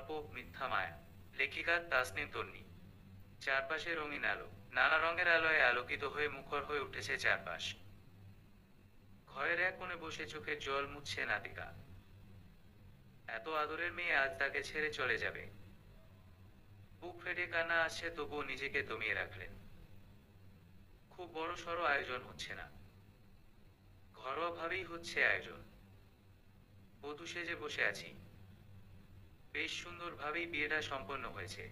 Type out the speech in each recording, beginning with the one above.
গল্প মিথ্যা মায়া। লেখিকা তাসনিম তন্নি। চারপাশে রঙিন আলো, নানা রঙের আলোয় আলোকিত হয়ে মুখর হয়ে উঠেছে চারপাশ। ঘরের এক কোণে বসে চোখের জল মুছছে নাতিকা। এত আদরের মেয়ে আজ তাকে ছেড়ে চলে যাবে। বুক ফেটে কান্না আসছে, তবুও নিজেকে দমিয়ে রাখলেন। খুব বড় সড়ো আয়োজন হচ্ছে না, ঘরোয়া ভাবেই হচ্ছে আয়োজন। বধূ সেজে বসে আছি, বেশ সুন্দর ভাবেই বিয়েটা সম্পন্ন হয়েছে।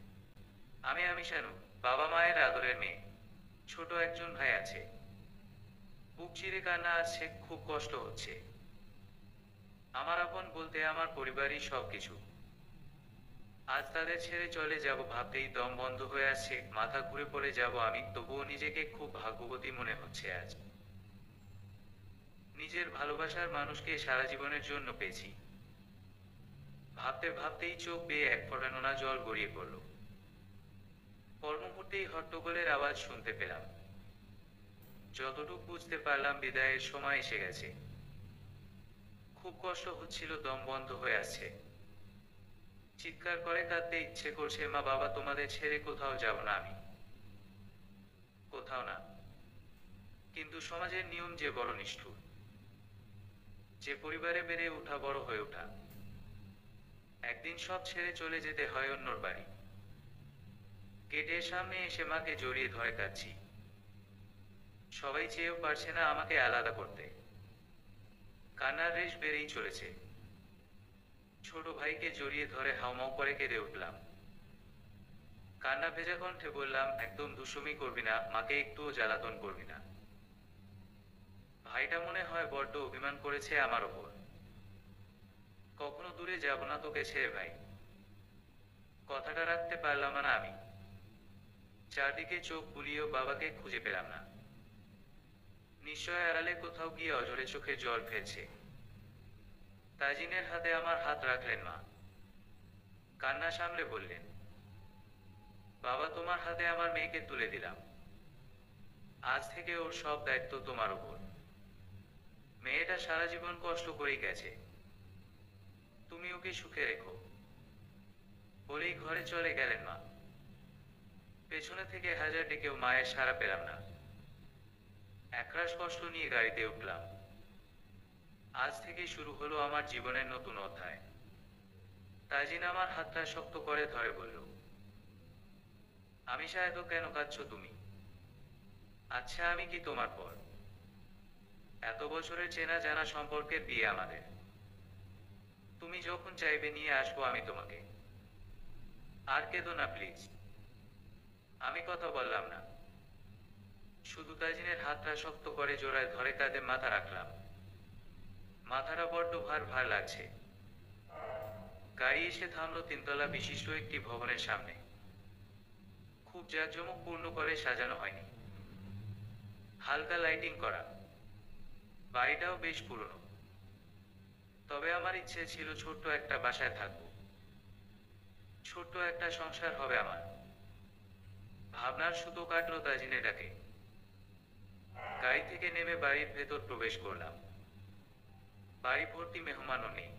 আমি শানু, বাবা মায়ের আদরের মেয়ে। ছোট একজন ভাই আছে। বুক চিরে কান্না আসছে, খুব কষ্ট হচ্ছে। আমার আপন বলতে আমার পরিবারই সবকিছু। আজ তাদের ছেড়ে চলে যাব ভাবতেই দম বন্ধ হয়ে আসছে, মাথা ঘুরে পড়ে যাব আমি, তবুও নিজেকে খুব ভাগ্যবতী মনে হচ্ছে আজ। নিজের ভালোবাসার মানুষকে সারা জীবনের জন্য পেয়েছি। ভাবতে ভাবতেই চোখ বেয়ে এক ফোঁটা নোনা জল গড়িয়ে পড়ল। পর মুহূর্তেই হট্টগোলের আওয়াজ শুনতে পেলাম। যতটুকু বুঝতে পারলাম বিদায়ের সময় এসে গেছে। খুব কষ্ট হচ্ছিল, দম বন্ধ হয়ে আসছে। চিৎকার করে কাঁদতে ইচ্ছে করছে, মা বাবা তোমাদের ছেড়ে কোথাও যাব না আমি, কোথাও না। কিন্তু সমাজের নিয়ম যে বড় নিষ্ঠুর। যে পরিবারে বেড়ে ওঠা, বড় হয়ে ওঠা, একদিন সব ছেড়ে চলে যেতে হয় অন্যর বাড়ি। গেটের সামনে এসে মাকে জড়িয়ে ধরে কাঁদছি। সবাই চেয়েও পারছে না আমাকে আলাদা করতে। কান্নার রেশ বেড়েই চলেছে। ছোট ভাইকে জড়িয়ে ধরে হাউমাউ করে কেঁদে উঠলাম। কান্না ভেজা কণ্ঠে বললাম, একদম দুষ্টুমি করবি না, মাকে একটুও জ্বালাতন করবি না। ভাইটা মনে হয় বড্ড অভিমান করেছে আমার ওপর। কখনো দূরে যাব না তোকে ছেড়ে ভাই। কথাটা রাখতে পারলাম না আমি। চারদিকে চোখ বুলিয়েও বাবাকে খুঁজে পেলাম না। নিশ্চয় আড়ালে কোথাও গিয়ে অঝরে চোখে জল ফেলছে। তাজিনের হাতে আমার হাত রাখলেন মা। কান্না সামলে বললেন, বাবা তোমার হাতে আমার মেয়েকে তুলে দিলাম। আজ থেকে ওর সব দায়িত্ব তোমার উপর। মেয়েটা সারা জীবন কষ্ট করেই গেছে, তুমি ওকে সুখে রেখো। বলেই ঘরে চলে গেলেন মা। পেছনে থেকে হাজার ডেকেও মায়ের সাড়া পেলাম না। একরাশ কষ্ট নিয়ে গাড়িতে উঠলাম। আজ থেকে শুরু হলো আমার জীবনের নতুন অধ্যায়। তাজিন আমার হাতটা শক্ত করে ধরে বলল, আমি শায়দ কেন কাঁদছো তুমি? আচ্ছা আমি কি তোমার পর? এত বছরের চেনা জানা সম্পর্কের বিয়ে আমাদের। তুমি যখন চাইবে নিয়ে আসবো আমি তোমাকে। আর কেঁদো না প্লিজ। আমি কথা বললাম না, শুধু তাজিনের হাতটা শক্ত করে জোড়ায় ধরে কাঁধে মাথা রাখলাম। মাথাটা বড্ড ভার ভার লাগছে। গাড়ি এসে থামলো তিনতলা বিশিষ্ট একটি ভবনের সামনে। খুব জাঁকজমকপূর্ণ করে সাজানো হয়নি, হালকা লাইটিং করা। বাড়িটাও বেশ পুরনো। তবে আমার ইচ্ছে ছিল ছোট্ট একটা বাসায় থাকবো, ছোট্ট একটা সংসার হবে আমার। ভাবনার সুতো কাটলো তাজিনের ডাকে। গাড়ি থেকে নেমে বাড়ির ভেতর প্রবেশ করলাম। বাড়ি ভর্তি মেহমানও নেই।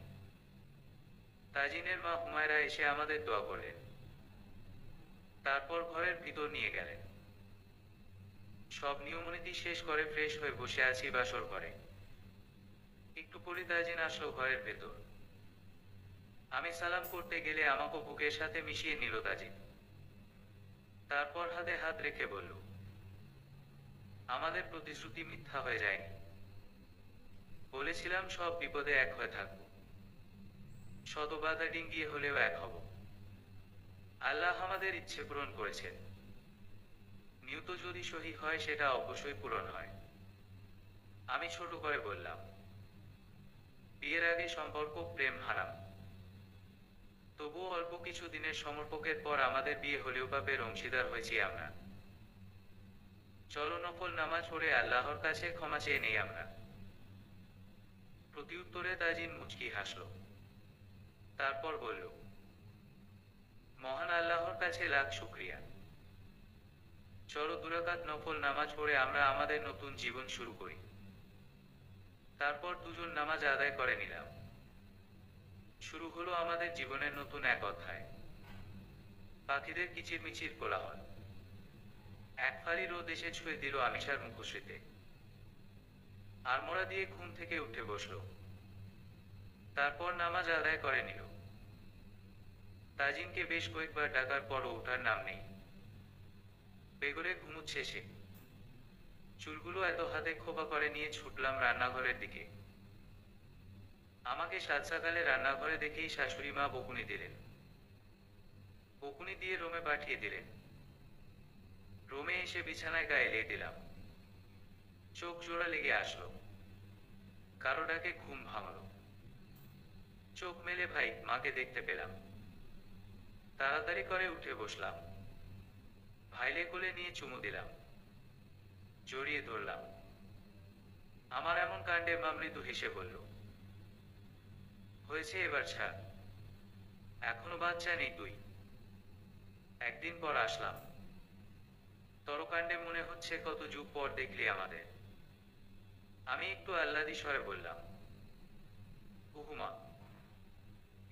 তাজিনের মা হুমায়রা এসে আমাদের দোয়া করলেন, তারপর ঘরের ভিতর নিয়ে গেলেন। সব নিয়মনীতি শেষ করে ফ্রেশ হয়ে বসে আছি বাসর ঘরে। একটু পরে তাজিন আসলো ঘরের ভেতর। আমি সালাম করতে গেলে আমাকে বুকের সাথে মিশিয়ে নিল তাজিন। তারপর হাতে হাত রেখে বলল, আমাদের প্রতিশ্রুতি মিথ্যা হয়ে যায়নি। বলেছিলাম সব বিপদে এক হয়ে থাকবো, শত বাধা ডিঙ্গিয়ে হলেও এক হব। আল্লাহ আমাদের ইচ্ছে পূরণ করেছেন। নিয়ত যদি সহি হয় সেটা অবশ্যই পূরণ হয়। আমি ছোট করে বললাম, বিয়ের আগে সম্পর্ক প্রেম হারাম। তবুও অল্প কিছু দিনের সম্পর্কের পর আমাদের বিয়ে হলেও পাপের অংশীদার হয়েছি আমরা। চলো নফল নামাজ পড়ে আল্লাহর কাছে ক্ষমা চেয়ে নেই আমরা। প্রতিউত্তরে তাজিন মুচকি হাসল। তারপর বলল, মহান আল্লাহর কাছে লাখ শুকরিয়া। চলো দুরাকাত নফল নামাজ পড়ে আমরা আমাদের নতুন জীবন শুরু করি। তারপর দুজন নামাজ আদায় করে নিলাম। শুরু হলো আমাদের জীবনের নতুন এক অধ্যায়। পাখিদের কিচিরমিচির কোলাহল, এক ফালি রোদ এসে ছুঁয়ে দিল আমিষার মুখশ্রীতে। আড়মোড়া দিয়ে ঘুম থেকে উঠে বসলো, তারপর নামাজ আদায় করে নিল। তাজিনকে বেশ কয়েকবার ডাকার পরও ওঠার নাম নেই। বেঘরে ঘুমুচ্ছে সে। চুলগুলো এত হাতে খোপা করে নিয়ে ছুটলাম রান্নাঘরের দিকে। আমাকে সাত সকালে রান্নাঘরে দেখেই শাশুড়ি মা বকুনি দিলেন। বকুনি দিয়ে রোমে পাঠিয়ে দিলেন। রোমে এসে বিছানায় গায়ে এলিয়ে দিলাম। চোখ জোড়া লেগে আসলো, কারো ডাকে ঘুম ভাঙলো। চোখ মেলে ভাই মাকে দেখতে পেলাম। তাড়াতাড়ি করে উঠে বসলাম। ভাইলে কোলে নিয়ে চুমু দিলাম, জড়িয়ে ধরলাম। আমার এমন কাণ্ডে মা মৃদু হেসে বলল, হয়েছে এবার ছাড়, এখনো বাচ্চা নেই তুই। একদিন পর আসলাম। তরকাণ্ডে মনে হচ্ছে কত যুগ পর দেখলি আমাদের। আমি একটু আহ্লাদি স্বরে বললাম, উহুমা,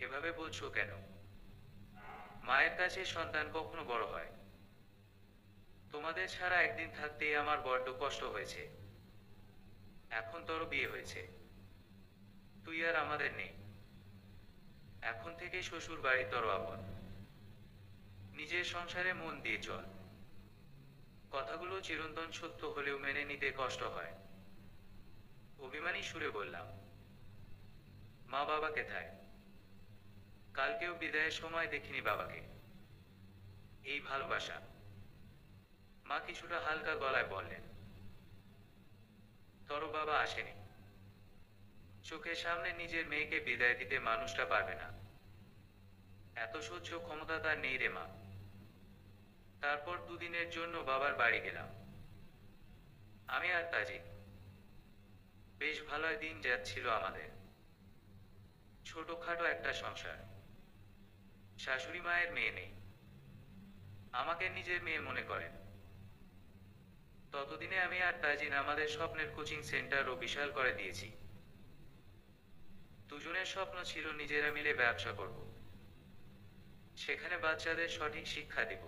এভাবে বলছো কেন? মায়ের কাছে সন্তান কখনো বড় হয়? তোমাদের ছাড়া একদিন থাকতেই আমার বড্ড কষ্ট হয়েছে। এখন তোর বিয়ে হয়েছে, তুই আর আমাদের নেই। এখন থেকে শ্বশুর বাড়ি তোর আপন। নিজের সংসারে মন দিয়ে চল। কথাগুলো চিরন্তন সত্য হলেও মেনে নিতে কষ্ট হয়। অভিমানী সুরে বললাম, মা বাবা কোথায়? কালকেও বিদায়ের সময় দেখিনি বাবাকে। এই ভালোবাসা। মা কিছুটা হালকা গলায় বললেন, তোর বাবা আসেনি। চোখের সামনে নিজের মেয়েকে বিদায় দিতে মানুষটা পারবে না। এত সহ্য ক্ষমতা তার নেই রে মা। তারপর দুদিনের জন্য বাবার বাড়ি গেলাম, আমি আর তাজিন। বেশ ভালোই দিন যাচ্ছিল আমাদের। ছোটখাটো একটা সংসার। শাশুড়ি মায়ের মেয়ে নেই, আমাকে নিজের মেয়ে মনে করেন। ততদিনে আমি আর তাজিন আমাদের স্বপ্নের কোচিং সেন্টারও বিশাল করে দিয়েছি। দুজনের স্বপ্ন ছিল নিজেরা মিলে ব্যবসা করব, সেখানে বাচ্চাদের সঠিক শিক্ষা দেব,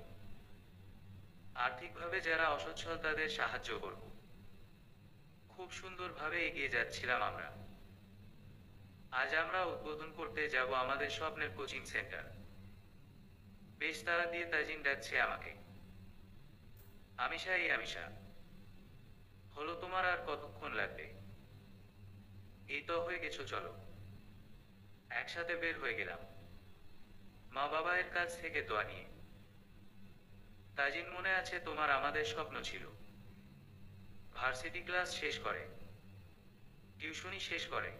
আর্থিকভাবে যারা অসচ্ছল তাদের সাহায্য করব। খুব সুন্দরভাবে এগিয়ে যাচ্ছিলাম আমরা। আজ আমরা উদ্বোধন করতে যাব আমাদের স্বপ্নের কোচিং সেন্টার। বেশ তাড়া দিয়ে তাজিন ডাকছে আমাকে, আমিষা, এই আমিষা, হলো তোমার আর কতক্ষণ লাগবে? এই তো হয়ে গেছো, চলো। একসাথে বের হয়ে গেলাম, মা বাবার কাছ থেকে দোয়া নিয়ে। তাজিন, মনে আছে তোমার আমাদের স্বপ্ন ছিল ভার্সিটি ক্লাস শেষ করে, টিউশনি শেষ করে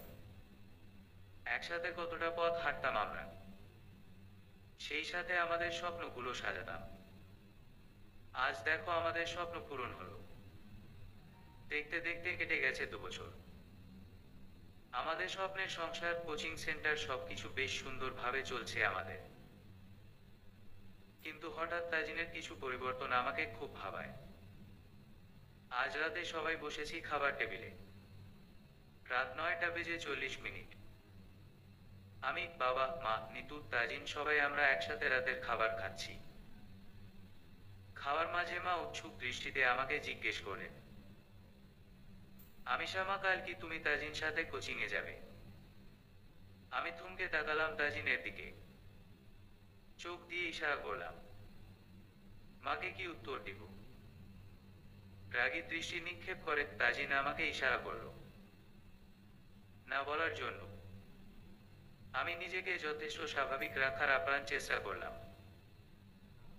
একসাথে কতটা পথ হাঁটতাম আমরা। সেই সাথে আমাদের স্বপ্নগুলো সাজাতাম। আজ দেখো আমাদের স্বপ্ন পূরণ হলো। দেখতে দেখতে কেটে গেছে 2 বছর। আমাদের স্বপ্নের সংসার, কোচিং সেন্টার সবকিছু বেশ সুন্দরভাবে চলছে আমাদের। কিন্তু হঠাৎ তাজিনের কিছু পরিবর্তন আমাকে খুব ভাবায়। আজ রাতে সবাই বসেছি খাবার টেবিলে। রাত 9টা বেজে 40 মিনিট। আমি, বাবা, মা, নিতু, তাজিন সবাই আমরা একসাথে রাতের খাবার খাচ্ছি। খাওয়ার মাঝে মা উৎসুক দৃষ্টিতে আমাকে জিজ্ঞেস করলেন, আমিষা মা, কাল কি তুমি তাজিন সাথে কোচিং এ যাবে? আমি থমকে তাকালাম তাজিনের দিকে, চোখ দিয়ে ইশারা করলাম। মাকে কি উত্তর দিব? রাগী দৃষ্টি নিক্ষেপ করে তাজিন আমাকে ইশারা করল না বলার জন্য। আমি নিজেকে যথেষ্ট স্বাভাবিক রাখার আপ্রাণ চেষ্টা করলাম।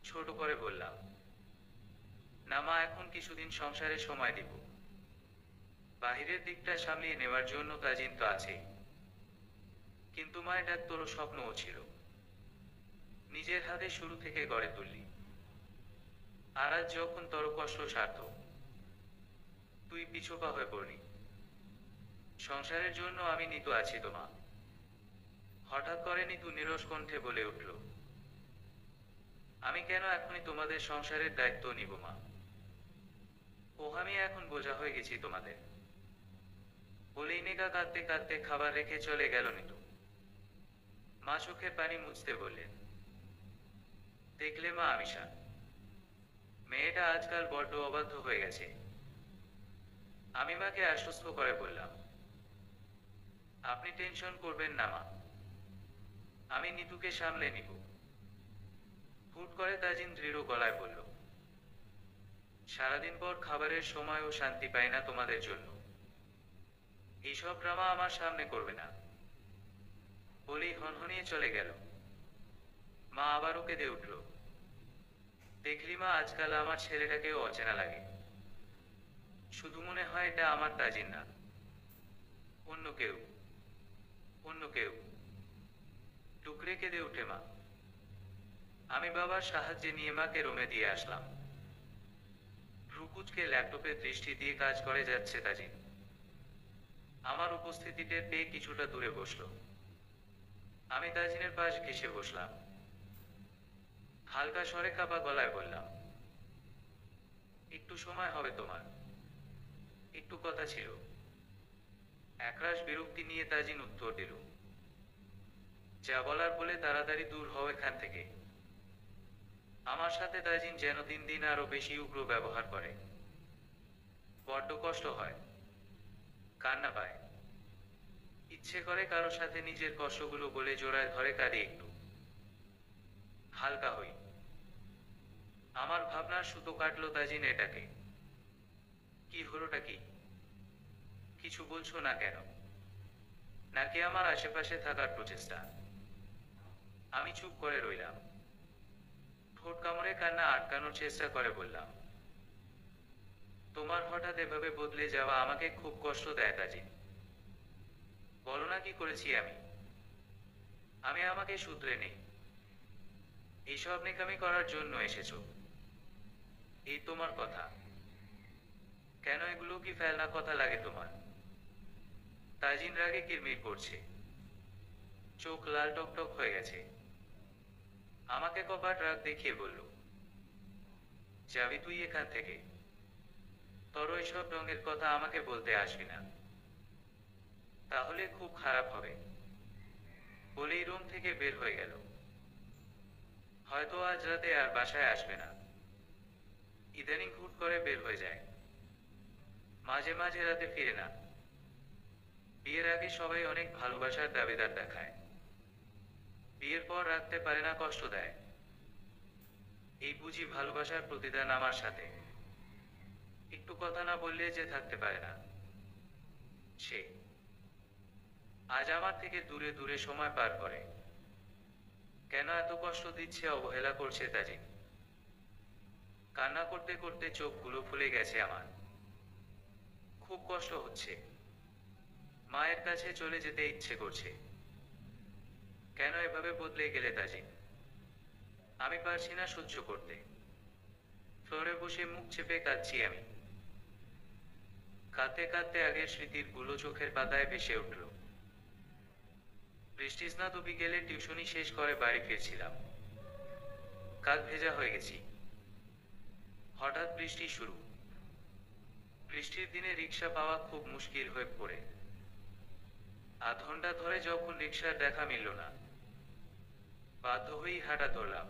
ছোট করে বললাম, না মা, এখন কিছুদিন সংসারে সময় দিব। বাহিরের দিকটা সামলিয়ে নেওয়ার জন্য তাজিন তো আছেই। কিন্তু মা, এটা তোর স্বপ্নও ছিল, নিজের হাতে শুরু থেকে গড়ে তুললি। আর আজ যখন তোর কষ্ট সার্থক, তুই পিছপা হয়ে পড়লি। সংসারের জন্য আমি নিতু আছি তো মা। হঠাৎ করে নিতু নিরস কণ্ঠে বলে উঠল, আমি কেন এখনই তোমাদের সংসারের দায়িত্ব নিব মা? ও, আমি এখন বোঝা হয়ে গেছি তোমাদের। বলেই নেকা কাঁদতে কাঁদতে খাবার রেখে চলে গেল নিতু। মা চোখের পানি মুছতে বললেন। দেখলে মা আমিষা, মেয়েটা আজকাল বড্ড অবাধ্য হয়ে গেছে। আমি মাকে আশ্বস্ত করে বললাম, আপনি টেনশন করবেন না মা, আমি নিতুকে সামলে নিব। হুট করে তাজিন দৃঢ় গলায় বলল, সারাদিন পর খাবারের সময়ও শান্তি পাই না তোমাদের জন্য। এইসব ড্রামা আমার সামনে করবে না। বলেই হনহনিয়ে চলে গেল। মা আবারও কেঁদে উঠল। দেখলি মা, আজকাল আমার ছেলেটাকেও অচেনা লাগে। শুধু মনে হয় এটা আমার তাজিন না, অন্য কেউ, অন্য কেউ। টুকরে কেঁদে উঠে মা। আমি বাবার সাহায্যে নিয়ে মাকে রুমে দিয়ে আসলাম। ভ্রুকুচকে ল্যাপটপে দৃষ্টি দিয়ে কাজ করে যাচ্ছে তাজিন। আমার উপস্থিতি টের পেয়ে কিছুটা দূরে বসলো। আমি তাজিনের পাশ ঘেঁষে বসলাম। হালকা স্বরে কাঁপা গলায় বললাম, একটু সময় হবে তোমার? একটু কথা ছিল। একরাশ বিরক্তি নিয়ে তাজিন উত্তর দিল, যা বলার বলে তাড়াতাড়ি দূর হও এখান থেকে। আমার সাথে তাজিন যেন দিন দিন আরো বেশি উগ্র ব্যবহার করে। বড্ড কষ্ট হয়, কান্না পায়। ইচ্ছে করে কারো সাথে নিজের কষ্টগুলো বলে জোড়ায় ধরে কাঁদি, একটু হালকা হই। আমার ভাবনার সুতো কাটলো তাজিন এটাকে। কি হলোটা কি? কিছু বলছো না কেন? নাকি আমার আশেপাশে থাকার প্রচেষ্টা? আমি চুপ করে রইলাম। ঠোঁট কামড়ে কান্না আটকানোর চেষ্টা করে বললাম, তোমার হঠাৎ এভাবে বদলে যাওয়া আমাকে খুব কষ্ট দেয় তাজিন। বলো না কি করেছি আমি? আমি আমাকে শুধরে নেই। এইসব নেকামি করার জন্য এসেছো? এই তোমার কথা? কেন এগুলো কি ফেলনা কথা লাগে তোমার? তাজিন রাগে কিরমির করছে, চোখ লাল টকটক হয়ে গেছে। আমাকে কপাট রাগ দেখিয়ে বলল, যাবি তুই এখান থেকে? তোর এসব রঙের কথা আমাকে বলতে আসবি না, তাহলে খুব খারাপ হবে। বলেই রুম থেকে বের হয়ে গেল। হয়তো আজ রাতে আর বাসায় আসবে না। ইদানিং হুট করে বের হয়ে যায়, মাঝে মাঝে রাতে ফিরে না। বিয়ের আগে সবাই অনেক ভালোবাসার দাবিদার দেখায়, বিয়ের পর রাখতে পারে না, কষ্ট দেয়। এই বুঝি ভালোবাসার প্রতিদান আমার সাথে? একটু কথা না বললে যে থাকতে পারে না সে। আজ আমার থেকে দূরে দূরে সময় পার করে। কেন এত কষ্ট দিচ্ছে, অবহেলা করছে তাজিন? কান্না করতে করতে চোখগুলো ফুলে গেছে আমার। খুব কষ্ট হচ্ছে। মায়ের কাছে চলে যেতে ইচ্ছে করছে। কেন এভাবে বদলে গেলে তাজিন? আমি পারছি না সহ্য করতে। ফ্লোরে বসে মুখ চেপে কাঁদছি আমি। কাঁদতে কাঁদতে আগের স্মৃতির গুলো চোখের পাতায় ভেসে উঠল। বৃষ্টি স্নাত বিকেলে টিউশনি শেষ করে বাড়ি ফিরছিলাম। কাক ভেজা হয়ে গেছি। হঠাৎ বৃষ্টি শুরু। বৃষ্টির দিনে রিক্সা পাওয়া খুব মুশকিল হয়ে পড়ে। আধ ঘন্টা ধরে যখন রিক্সার দেখা মিলল না, বাধ্য হয়েই হাঁটা ধরলাম।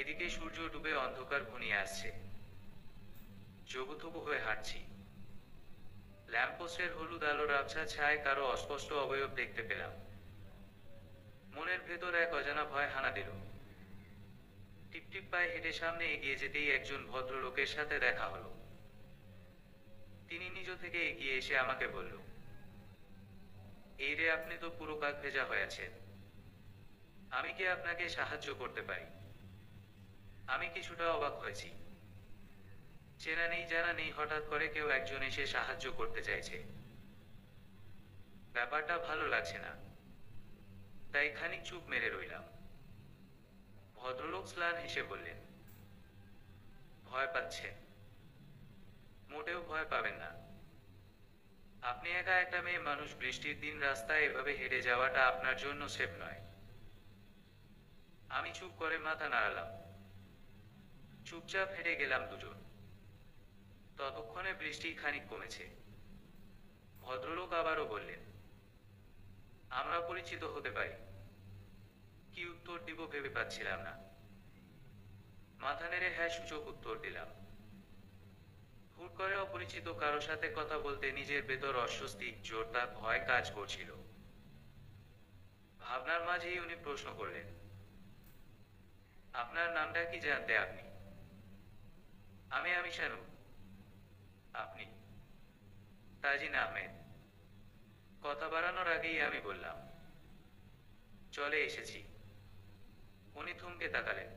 এদিকে সূর্য ডুবে অন্ধকার ঘনিয়ে আসছে। জবুথবু হয়ে হাঁটছি। ল্যাম্পপোস্টের হলুদ আলোর আবছা ছায় কারো অস্পষ্ট অবয়ব দেখতে পেলাম। মনের ভেতর এক অজানা ভয় হানা দিল। টিপটিপ পায়ে হেঁটে সামনে এগিয়ে যেতেই একজন ভদ্রলোকের সাথে দেখা হলো। তিনি নিজ থেকে এগিয়ে এসে আমাকে বলল, এই রে, আপনি তো পুরো কাক ভেজা হয়ে আছেন। আমি কি আপনাকে সাহায্য করতে পারি? আমি কিছুটা অবাক হয়েছি। চেনা নেই জানা নেই হঠাৎ করে কেউ একজন এসে সাহায্য করতে চাইছে। ব্যাপারটা ভালো লাগছে না, তাই খানিক চুপ মেরে রইলাম। ভদ্রলোক স্লান হেসে বললেন, ভয় পাচ্ছেন? মোটেও ভয় পাবেন না। আপনি একা একটা মেয়ে মানুষ, বৃষ্টির দিন রাস্তায় এভাবে হেঁটে যাওয়াটা আপনার জন্য সেফ নয়। আমি চুপ করে মাথা নাড়ালাম। চুপচাপ হেঁটে গেলাম দুজন। ততক্ষণে বৃষ্টি খানিক কমেছে। ভদ্রলোক আবারও বললেন, আমরা পরিচিত হতে পারি? উত্তর দিব ভেবে পাচ্ছিলাম না। মাথা নেড়ে হ্যাঁ সূচক উত্তর দিলাম। হুট করে অপরিচিত কারো সাথে কথা বলতে নিজের ভেতর অস্বস্তি, জোরদার ভয় কাজ করছিল। ভাবনার মাঝেই উনি প্রশ্ন করলেন, আপনার নামটা কি জানতে আপনি? আমি শানু। আপনি? তাজিন আহমেদ। কথা বাড়ানোর আগেই আমি বললাম, চলে এসেছি। উনি থমকে তাকালেন।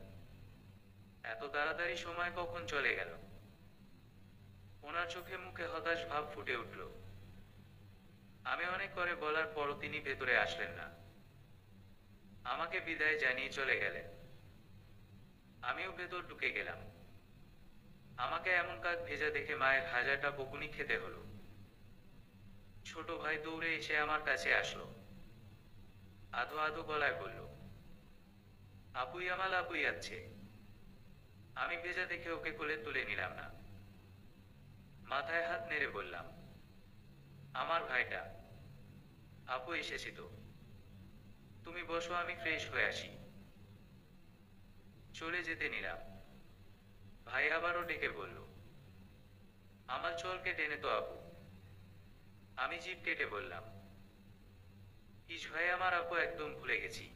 এত তাড়াতাড়ি সময় কখন চলে গেল? ওনার চোখে মুখে হতাশ ভাব ফুটে উঠল। আমি অনেক করে বলার পরও তিনি ভেতরে আসলেন না। আমাকে বিদায় জানিয়ে চলে গেলেন। আমিও ভেতর ঢুকে গেলাম। আমাকে এমন কাক ভেজা দেখে মায়ের হাজারটা বকুনি খেতে হলো। ছোট ভাই দৌড়ে এসে আমার কাছে আসলো। আধো আধো গলায় বলল, আপুই আমাল আপুই আছে। আমি ভেজা দেখে ওকে কোলে তুলে নিলাম না। মাথায় হাত নেড়ে বললাম, আমার ভাইটা। আপু এসেছি তো, তুমি বসো, আমি ফ্রেশ হয়ে আসি। চলে যেতে নিলাম। ভাই আবারও ডেকে বলল, আমার চলকে টেনে তো আপু। আমি জিভ কেটে বললাম, ইস ভাই, আমার আপু একদম ভুলে গেছি।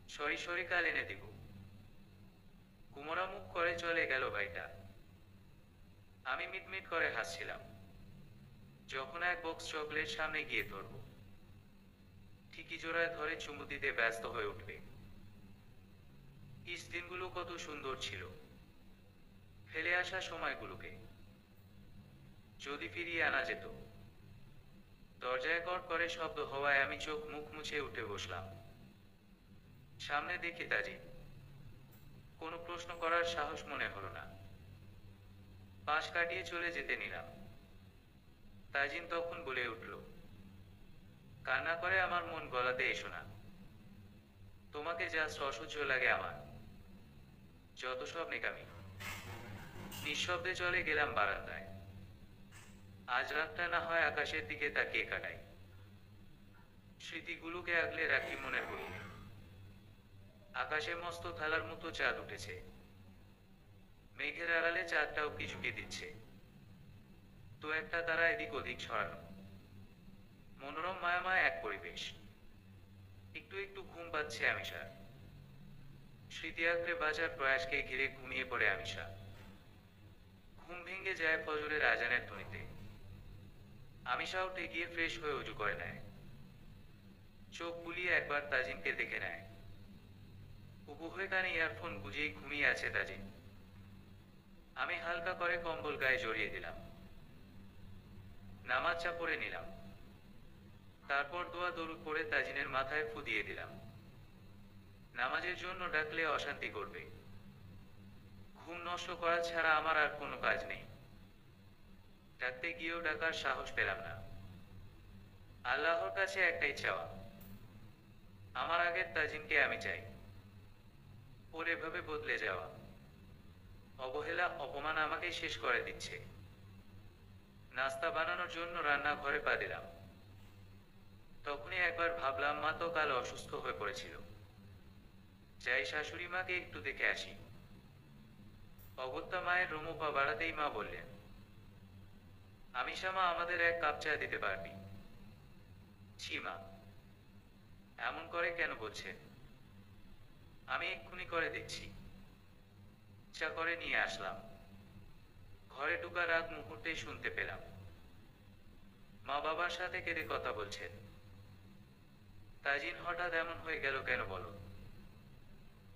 সরি সরি, কাল এনে দিব। কুমড়া মুখ করে চলে গেল ভাইটা। আমি মিটমিট করে হাসছিলাম। যখন এক বক্স চকলেট সামনে গিয়ে ধরব, ঠিকই জোড়ায় ধরে চুমু দিতে ব্যস্ত হয়ে উঠবে। ইস, দিনগুলো কত সুন্দর ছিল। ফেলে আসা সময়গুলোকে যদি ফিরিয়ে আনা যেত। দরজায় কড় করে শব্দ হওয়ায় আমি চোখ মুখ মুছে উঠে বসলাম। সামনে দেখি তাজি। কোনো প্রশ্ন করার সাহস মনে হলো না। পাশ কাটিয়ে চলে যেতে নিলাম। তাজিন তখন বলে উঠল, কান্না করে আমার মন গলাতে এসো না। তোমাকে জাস্ট অসহ্য লাগে আমার। যত সব নেকামি। নিঃশব্দে চলে গেলাম বারান্দায়। আজ রাতটা না হয় আকাশের দিকে তাকিয়ে কাটাই। স্মৃতিগুলোকে আগলে রাখি মনের গভীরে। আকাশে মস্ত থালার মতো চাঁদ উঠেছে। মেঘের আড়ালে চাঁদটাও কিছুকে দিচ্ছে। তো একটা তারা এদিক ওদিক ছড়ানো। মনোরম মায়াময় এক পরিবেশ। একটু একটু ঘুম পাচ্ছে আমিষা। স্মৃতি আঁকড়ে বাঁচার প্রয়াসকে ঘিরে ঘুমিয়ে পড়ে আমিষা। ঘুম ভেঙে যায় ফজরের আজানের ধ্বনিতে। আমিষা উঠে গিয়ে ফ্রেশ হয়ে উজু করে নেয়। চোখ বুলিয়ে একবার তাজিমকে দেখে নেয়। উবু হয়ে কানে ইয়ারফোন গুজেই ঘুমিয়ে আছে তাজিম। আমি হালকা করে কম্বল গায়ে জড়িয়ে দিলাম। নামাজটা পড়ে নিলাম। তারপর দোয়া দরুদ পড়ে তাজিনের মাথায় ফু দিয়ে দিলাম। নামাজের জন্য ডাকলে অশান্তি করবে। ঘুম নষ্ট করা ছাড়া আমার আর কোনো কাজ নেই। ডাকতে গিয়েও ডাকার সাহস পেলাম না। আল্লাহর কাছে একটাই চাওয়া, আমার আগের তাজিমকে আমি চাই। ওর এভাবে বদলে যাওয়া, অবহেলা, অপমান আমাকে শেষ করে দিচ্ছে। নাস্তা বানানোর জন্য রান্নাঘরে পা দিলাম। তখনই একবার ভাবলাম, মা তো কাল অসুস্থ হয়ে পড়েছিল। যাই শাশুড়ি মাকে একটু দেখে আসি। অগত্যা মায়ের রুমু পা বাড়াতেই মা বললেন, আমিষা মা, আমাদের এক কাপ চা দিতে পারবি? ছি মা, এমন করে কেন বলছেন? আমি এক্ষুনি করে দিচ্ছি। চা করে নিয়ে আসলাম। ঘরে ঢুকার আগ মুহূর্তেই শুনতে পেলাম মা বাবার সাথে কেঁদে কথা বলছেন। তাজিন হঠাৎ এমন হয়ে গেল কেন বলো?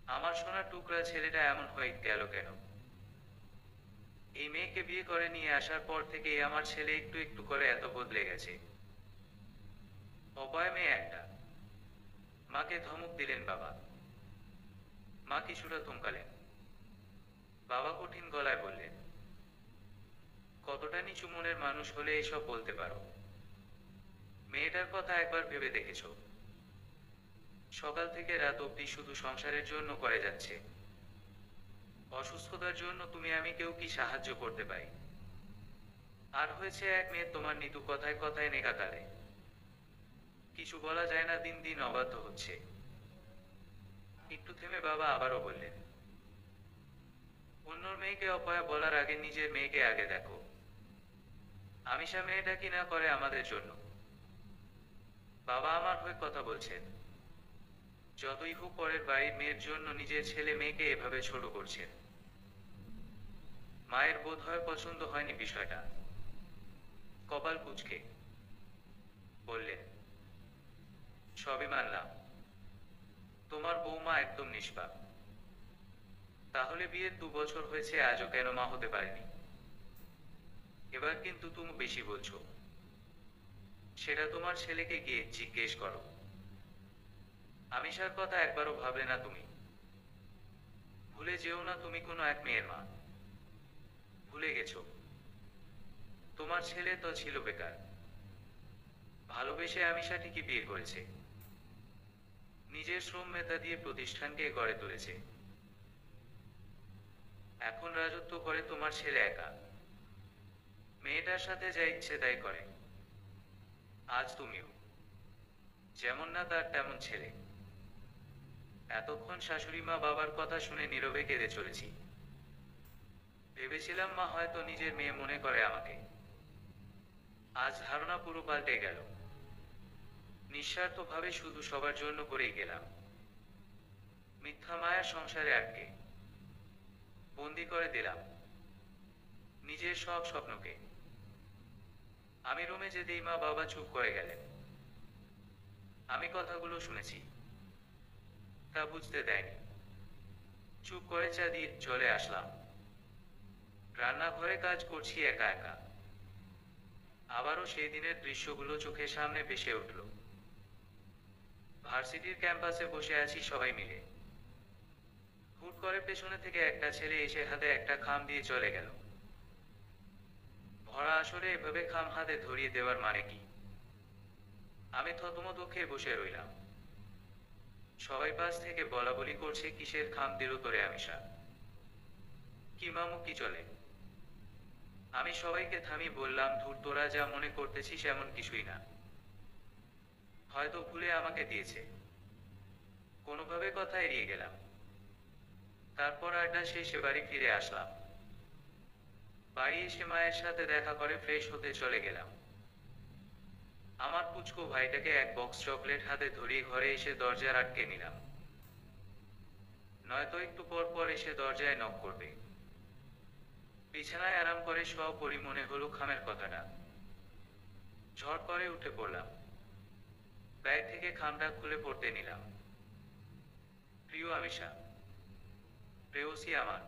আমার সোনার টুকরা ছেলেটা এমন হয়ে গেল কেন? এই মেয়েকে বিয়ে করে নিয়ে আসার পর থেকেই আমার ছেলে একটু একটু করে এত বদলে গেছে। অপায় মেয়ে একটা। মাকে ধমক দিলেন বাবা। মা কিছুটা থমকালেন। বাবা কঠিন গলায় বললেন, কতটা নিচু মনের মানুষ হলে এসব বলতে পারো? মেয়েটার কথা একবার ভেবে দেখেছো? সকাল থেকে রাত অবধি শুধু সংসারের জন্য করে যাচ্ছে। অসুস্থতার জন্য তুমি আমি কেউ কি সাহায্য করতে পারি? আর হয়েছে এক মেয়ে, তোমার নিতু কথায় কথায় নেকাকারে। কিছু বলা যায় না, দিন দিন অবাধ্য হচ্ছে। থেমে বাবা আবারও বললেন, অন্যর মেয়েকে অপয়া বলার আগে নিজের মেয়েকে আগে দেখো। আমিষা মেয়েটা কি না করে আমাদের জন্য। বাবা আমার হয়ে কথা বলছেন। যতই হোক পরের বাড়ির মেয়ের জন্য নিজের ছেলে মেয়েকে এভাবে ছোট করছেন। মায়ের বোধ হয় পছন্দ হয়নি বিষয়টা। কপাল কুঁচকে বললেন, সবই মানলাম, তোমার বৌমা একদম নিষ্পাপ। তাহলে বিয়ের 2 বছর হয়েছে, আজও কেন মা হতে পারেনি? এবার কিন্তু তুমি বেশি বলছো। সেটা তোমার ছেলেকে গিয়ে জিজ্ঞেস করো। আমিষার কথা একবারও ভাবলে না তুমি? ভুলে যেও না তুমি কোনো এক মেয়ের মা। ভুলে গেছো তোমার ছেলে তো ছিল বেকার। ভালোবেসে আমিষা ঠিকই বিয়ে করেছে। নিজের শ্রম মেধা দিয়ে প্রতিষ্ঠানকে গড়ে তুলেছে। এখন রাজত্ব করে তোমার ছেলে একা। মেয়েটার সাথে যা ইচ্ছে তাই করে। আজ তুমিও যেমন না তার তেমন ছেলে। এতক্ষণ শাশুড়ি মা বাবার কথা শুনে নীরবে কেঁদে চলেছি। ভেবেছিলাম মা হয়তো নিজের মেয়ে মনে করে আমাকে। আজ ধারণা পুরো পাল্টে গেল। নিঃস্বার্থভাবে শুধু সবার জন্য করেই গেলাম। মিথ্যা মায়ার সংসারে আটকে বন্দি করে দিলাম নিজের সব স্বপ্নকে। আমি রুমে যেতেই মা বাবা চুপ করে গেলেন। আমি কথাগুলো শুনেছি, তা বুঝতে দেয়নি। চুপ করে চা দিয়ে চলে আসলাম। রান্নাঘরে কাজ করছি একা একা। আবারও সেই দিনের দৃশ্যগুলো চোখের সামনে ভেসে উঠল। ভার্সিটির ক্যাম্পাসে বসে আছি সবাই মিলে। হুট করে পেছনে থেকে একটা ছেলে এসে হাতে একটা খাম দিয়ে চলে গেল। ভরা আসরে এভাবে খাম হাতে ধরিয়ে দেওয়ার মানে কি? আমি থতমত খেয়ে বসে রইলাম। সবাই পাশ থেকে বলা বলি করছে, কিসের খাম দিল তোরে আমিষা? কি মামু কি চলে? আমি সবাইকে থামিয়ে বললাম, ধুর, তোরা যা মনে করতেছিস এমন কিছুই না। হয়তো ভুলে আমাকে দিয়েছে। কোনোভাবে কথা এড়িয়ে গেলাম। তারপর আড্ডা শেষে বাড়ি ফিরে আসলাম। বাড়ি এসে মায়ের সাথে দেখা করে ফ্রেশ হতে চলে গেলাম। আমার পুচকো ভাইটাকে এক বক্স চকলেট হাতে ধরিয়ে ঘরে এসে দরজার আটকে নিলাম। নয়তো একটু পর পর এসে দরজায় নক করবে। বিছানায় আরাম করে সব পরি মনে হলো খামের কথাটা। ঝড় করে উঠে পড়লাম। ব্যাগ থেকে খামটা খুলে পড়তে নিলাম। প্রিয় আমিষা, প্রেয়সী আমার,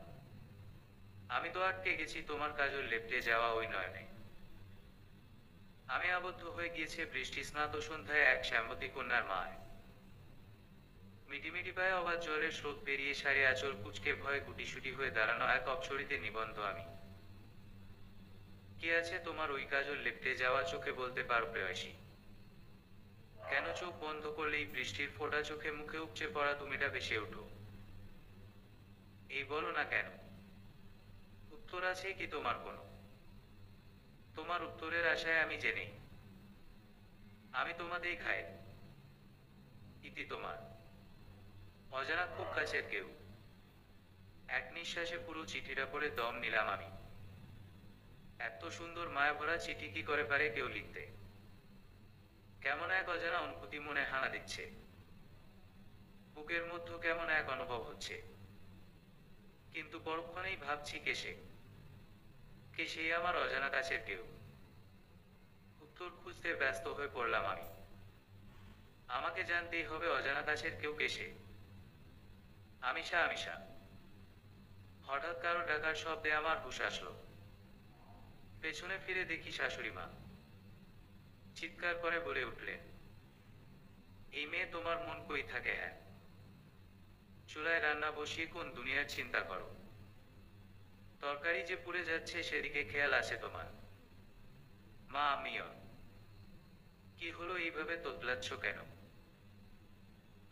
আমি তো আটকে গেছি তোমার কাজল লেপ্টে যাওয়া ওই নয়নে। আমি আবদ্ধ হয়ে গিয়েছে বৃষ্টি স্নাত সন্ধ্যায় এক শ্যামতী কন্যার মায়। মিটিমিটি পায়ে অবাধ জলের স্রোত পেরিয়ে সারি আঁচল কুচকে ভয়ে গুটিসুটি হয়ে দাঁড়ানো এক অপসরিতে নিবন্ধ আমি। কি আছে তোমার ওই কাজল লেপ্টে যাওয়া চোখে বলতে পারো প্রেয়সী? কেন চোখ বন্ধ করলেই বৃষ্টির ফোঁটা চোখে মুখে উপচে পড়া তুমিটা ভেসে ওঠো? এই বলো না কেন? উত্তর আছে কি তোমার কোনো? তোমার উত্তরের আশায় আমি জেনেই। আমি তোমাতেই খাই। ইতি তোমার অজানা খুব কাছের কেউ। এক নিঃশ্বাসে পুরো চিঠিটা পড়ে দম নিলাম আমি। এত সুন্দর মায়াভরা চিঠি কি করে পারে কেউ লিখতে? কেমন এক অজানা অনুভূতি মনে হানা দিচ্ছে। বুকের মধ্যে কেমন এক অনুভব হচ্ছে। কিন্তু পরক্ষণেই ভাবছি, কে সে? কে সেই আমার অজানা কাছের কেউ? উত্তর খুঁজতে ব্যস্ত হয়ে পড়লাম আমি। আমাকে জানতেই হবে অজানা কাছের কেউ কে সে। আমিষা, আমিষা। হঠাৎ কারো ডাকার শব্দে আমার হুঁশ আসলো। পেছনে ফিরে দেখি শাশুড়ি মা চিৎকার করে বলে উঠলেন, এই মেয়ে তোমার মন কই থাকে? হ্যাঁ, চুলায় রান্না বসিয়ে কোন দুনিয়ার চিন্তা করো? তরকারি যে পুড়ে যাচ্ছে সেদিকে খেয়াল আছে তোমার? মা, আমিও। কি হলো, এইভাবে তোতলাচ্ছ কেন?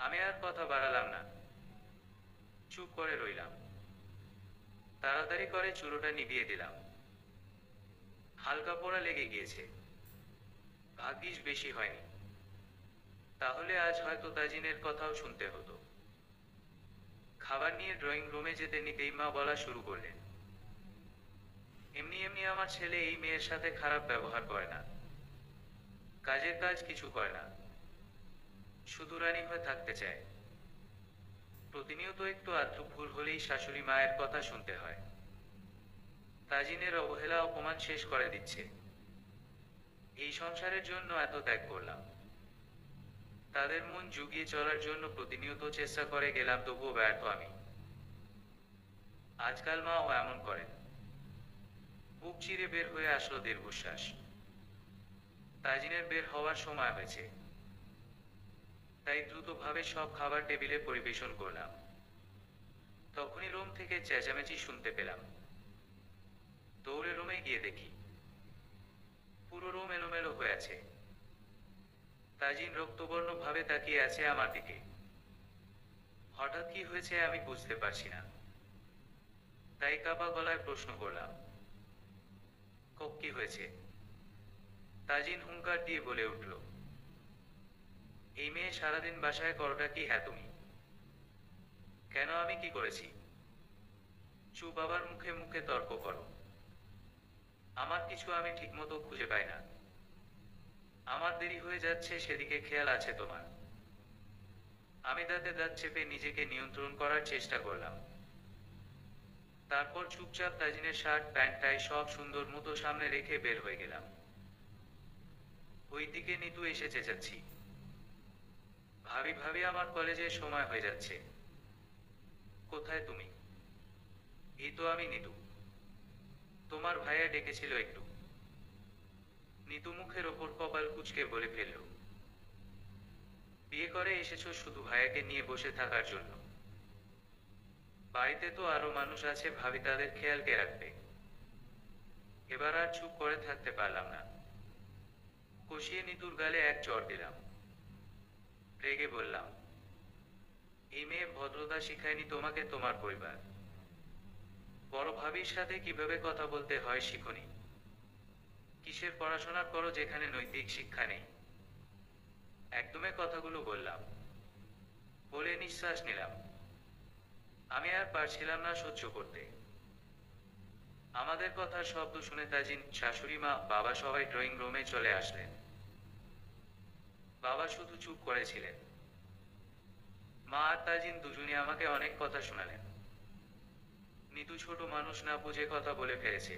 আমি আর কথা বাড়ালাম না, চুপ করে রইলাম। তাড়াতাড়ি করে চুলোটা নিভিয়ে দিলাম। হালকা পোড়া লেগে গিয়েছে, ভাগ্যিস বেশি হয়নি। তাহলে আজ হয়তো তাজিনের কথাও শুনতে হতো। খাবার নিয়ে ড্রয়িং রুমে যেতে নিতেই মা বলা শুরু করলেন, এমনি এমনি আমার ছেলে এই মেয়ের সাথে খারাপ ব্যবহার করে না, কাজের কাজ কিছু করে না, শুধু রানী হয়ে থাকতে চায়। প্রতিনিয়ত একটু আধটু ভুল হলেই শাশুড়ি মায়ের কথা শুনতে হয়। তাজিনের অবহেলা অপমান শেষ করে দিচ্ছে। এই সংসারের জন্য এত ত্যাগ করলাম, তাদের মন জুগিয়ে চলার জন্য প্রতিনিয়ত চেষ্টা করে গেলাম, তবুও ব্যর্থ আমি। আজকাল মাও এমন করেন। বুক চিরে বের হয়ে আসলো দীর্ঘশ্বাস। তাজিনের বের হওয়ার সময় হয়েছে, তাই দ্রুতভাবে সব খাবার টেবিলে পরিবেশন করলাম। তখনই রুম থেকে চেঁচামেচি শুনতে পেলাম। দৌড়ে রুমে গিয়ে দেখি পুরো রুম এলোমেলো হয়ে আছে। তাজিন রক্তবর্ণ ভাবে তাকিয়ে আছে আমার দিকে। হঠাৎ কি হয়েছে আমি বুঝতে পারছি না, তাই কাপা গলায় প্রশ্ন করলাম, কি হয়েছে? তাজিন হুঙ্কার দিয়ে বলে উঠল, এই মেয়ে সারাদিন বাসায় করোটা কি হ্যাঁ তুমি? কেন, আমি কি করেছি? চুপ, আবার মুখে মুখে তর্ক করো। আমার কিছু আমি ঠিকমতো খুঁজে পাই না। আমার দেরি হয়ে যাচ্ছে, সেদিকে খেয়াল আছে তোমার? আমি দাঁতে দাঁত চেপে নিজেকে নিয়ন্ত্রণ করার চেষ্টা করলাম। তারপর চুপচাপ তাজিনের শার্ট প্যান্ট টাই সব সুন্দর মতো সামনে রেখে বের হয়ে গেলাম। ওই দিকে নিতু এসে চেঁচাচ্ছি, ভাবি ভাবি আমার কলেজের সময় হয়ে যাচ্ছে। কোথায় তুমি? এই তো আমি নিতু, তোমার ভাইয়া ডেকেছিল একটু। নিতু মুখের ওপর কপাল কুঁচকে বলে ফেলল, বিয়ে করে এসেছো শুধু ভাইয়াকে নিয়ে বসে থাকার জন্য? বাড়িতে তো আরো মানুষ আছে, ভাবি তাদের খেয়াল কে রাখবে? এবার আর চুপ করে থাকতে পারলাম না। কষিয়ে নিতুর গালে এক চড় দিলাম। রেগে বললাম, এই মেয়ে ভদ্রতা শিখায়নি তোমাকে তোমার পরিবার? বড় ভাবির সাথে কিভাবে কথা বলতে হয় শিখনি? কিসের পড়াশোনা করো যেখানে নৈতিক শিক্ষা নেই? একদমে কথাগুলো বললাম, বলে নিঃশ্বাস নিলাম। আমি আর পারছিলাম না সহ্য করতে। আমাদের কথার শব্দ শুনে তাজিন, শাশুড়ি মা, বাবা সবাই ড্রয়িং রুমে চলে আসলেন। বাবা শুধু চুপ করেছিলেন। মা আর তাজিন দুজনে আমাকে অনেক কথা শোনালেন। নিতু ছোট মানুষ, না বুঝে কথা বলে ফেলেছে।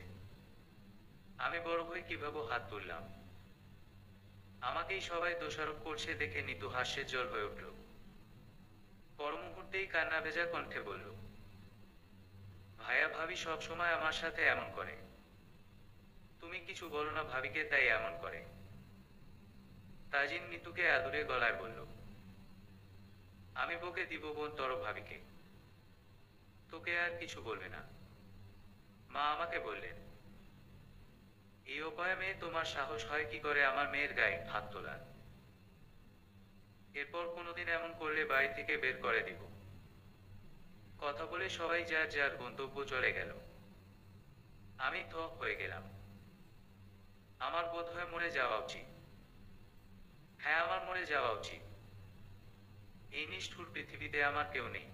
আমি বড় হয়ে কিভাবে হাত তুললাম। আমাকেই সবাই দোষারোপ করছে দেখে নিতু হাস্যের জল হয়ে উঠল। পর মুহূর্তেই কান্না ভেজা কণ্ঠে বলল, ভাইয়া ভাবি সব সময় আমার সাথে এমন করে। তুমি কিছু বলো না ভাবিকে, তাই এমন করে। তাজিন নিতুকে আদুরে গলায় বলল, আমি বকে দিব বোন তর ভাবিকে, তোকে আর কিছু বলবে না। মা আমাকে বললেন, এই উপায়ে মেয়ে তোমার সাহস হয় কি করে আমার মেয়ের গায়ে হাত তোলার? এরপর কোনোদিন এমন করলে বাড়ি থেকে বের করে দিব। কথা বলে সবাই যার যার গন্তব্য চলে গেল। আমি থ হয়ে গেলাম। আমার বোধহয় মরে যাওয়া উচিত। হ্যাঁ, আমার মরে যাওয়া উচিত। এই নিষ্ঠুর পৃথিবীতে আমার কেউ নেই।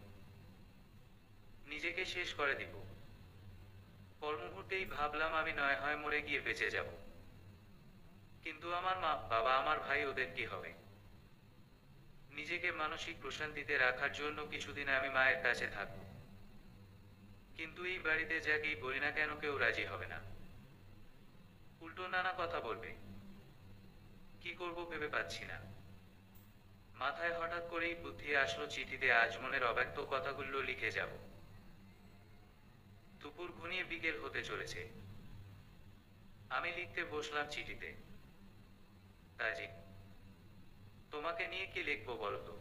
নিজেকে শেষ করে দিব। পর মুহূর্তেই ভাবলাম আমি নয় হয় মরে গিয়ে বেঁচে যাব, কিন্তু আমার মা বাবা, আমার ভাই, ওদের কি হবে? নিজেকে মানসিক প্রশান্তিতে রাখার জন্য কিছুদিন আমি মায়ের কাছে থাকব, কিন্তু এই বাড়িতে যাকেই বলি না কেন কেউ রাজি হবে না। উল্টো নানা কথা বলবে। কি করব ভেবে পাচ্ছি না। মাথায় হঠাৎ করেই বুদ্ধি আসলো, চিঠিতে আজ মনের অব্যক্ত কথাগুলো লিখে যাব। দুপুর ঘনিয়ে বিকেল হতে চলেছে। আমি লিখতে বসলাম চিঠিতে, তাজিন, তোমাকে নিয়ে কি লিখবো বলতো?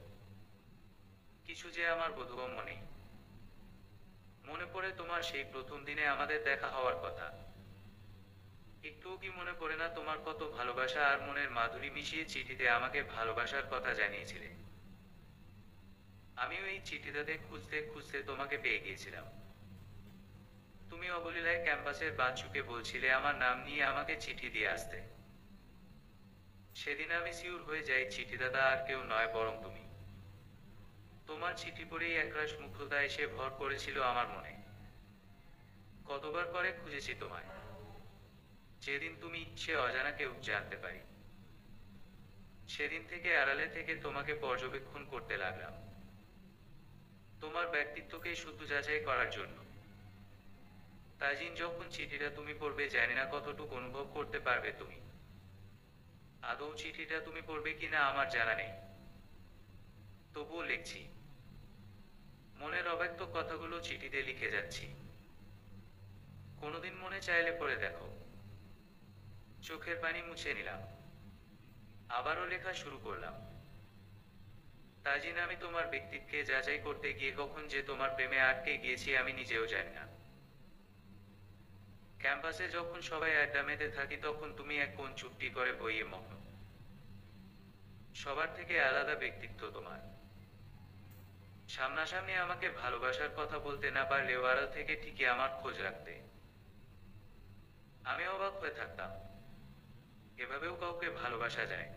কিছু যে আমার বোধগম্য নেই। মনে পড়ে তোমার সেই প্রথম দিনে আমাদের দেখা হওয়ার কথা। একটুও কি মনে পড়ে না তোমার কত ভালোবাসা আর মনের মাধুরী মিশিয়ে চিঠিতে আমাকে ভালোবাসার কথা জানিয়েছিলে? আমিও এই চিঠিটাতে খুঁজতে খুঁজতে তোমাকে পেয়ে গিয়েছিলাম। তুমি অবলীলায় ক্যাম্পাসের বাচ্চুকে বলছিলে আমার নাম নিয়ে আমাকে চিঠি দিয়ে আসতে। সেদিন আমি সিউর হয়ে যাই চিঠিদাতা আর কেউ নয় বরং তুমি। তোমার চিঠি পড়েই একরাশ মুগ্ধতা এসে ভর করেছিল আমার মনে। কতবার করে খুঁজেছি তোমায়, যেদিন তুমি সে অজানা কেউ জানতে পারি। সেদিন থেকে আড়ালে থেকে তোমাকে পর্যবেক্ষণ করতে লাগলাম, তোমার ব্যক্তিত্বকে শুধু যাচাই করার জন্য। তাজিন, যখন চিঠিটা তুমি পড়বে জানি না কতটুকু অনুভব করতে পারবে তুমি। আদৌ চিঠিটা তুমি পড়বে কিনা আমার জানা নেই, তবুও লিখছি। মনের অব্যক্ত কথাগুলো চিঠিতে লিখে যাচ্ছি। কোনোদিন মনে চাইলে পড়ে দেখো। চোখের পানি মুছে নিলাম, আবারও লেখা শুরু করলাম। তাজিন, আমি তোমার ব্যক্তিত্বকে যাচাই করতে গিয়ে কখন যে তোমার প্রেমে আটকে গিয়েছি আমি নিজেও জানি না। ক্যাম্পাসে যখন সবাই আড্ডা মেতে থাকি তখন তুমি এক কোণ চুপটি করে বইয়ে মগ্ন। সবার থেকে আলাদা ব্যক্তিত্ব তোমার। সামনাসামনি আমাকে ভালোবাসার কথা বলতে না পারলেও আড়াল থেকে ঠিকই আমার খোঁজ রাখতে। আমি অবাক হয়ে থাকতাম, এভাবেও কাউকে ভালোবাসা যায়।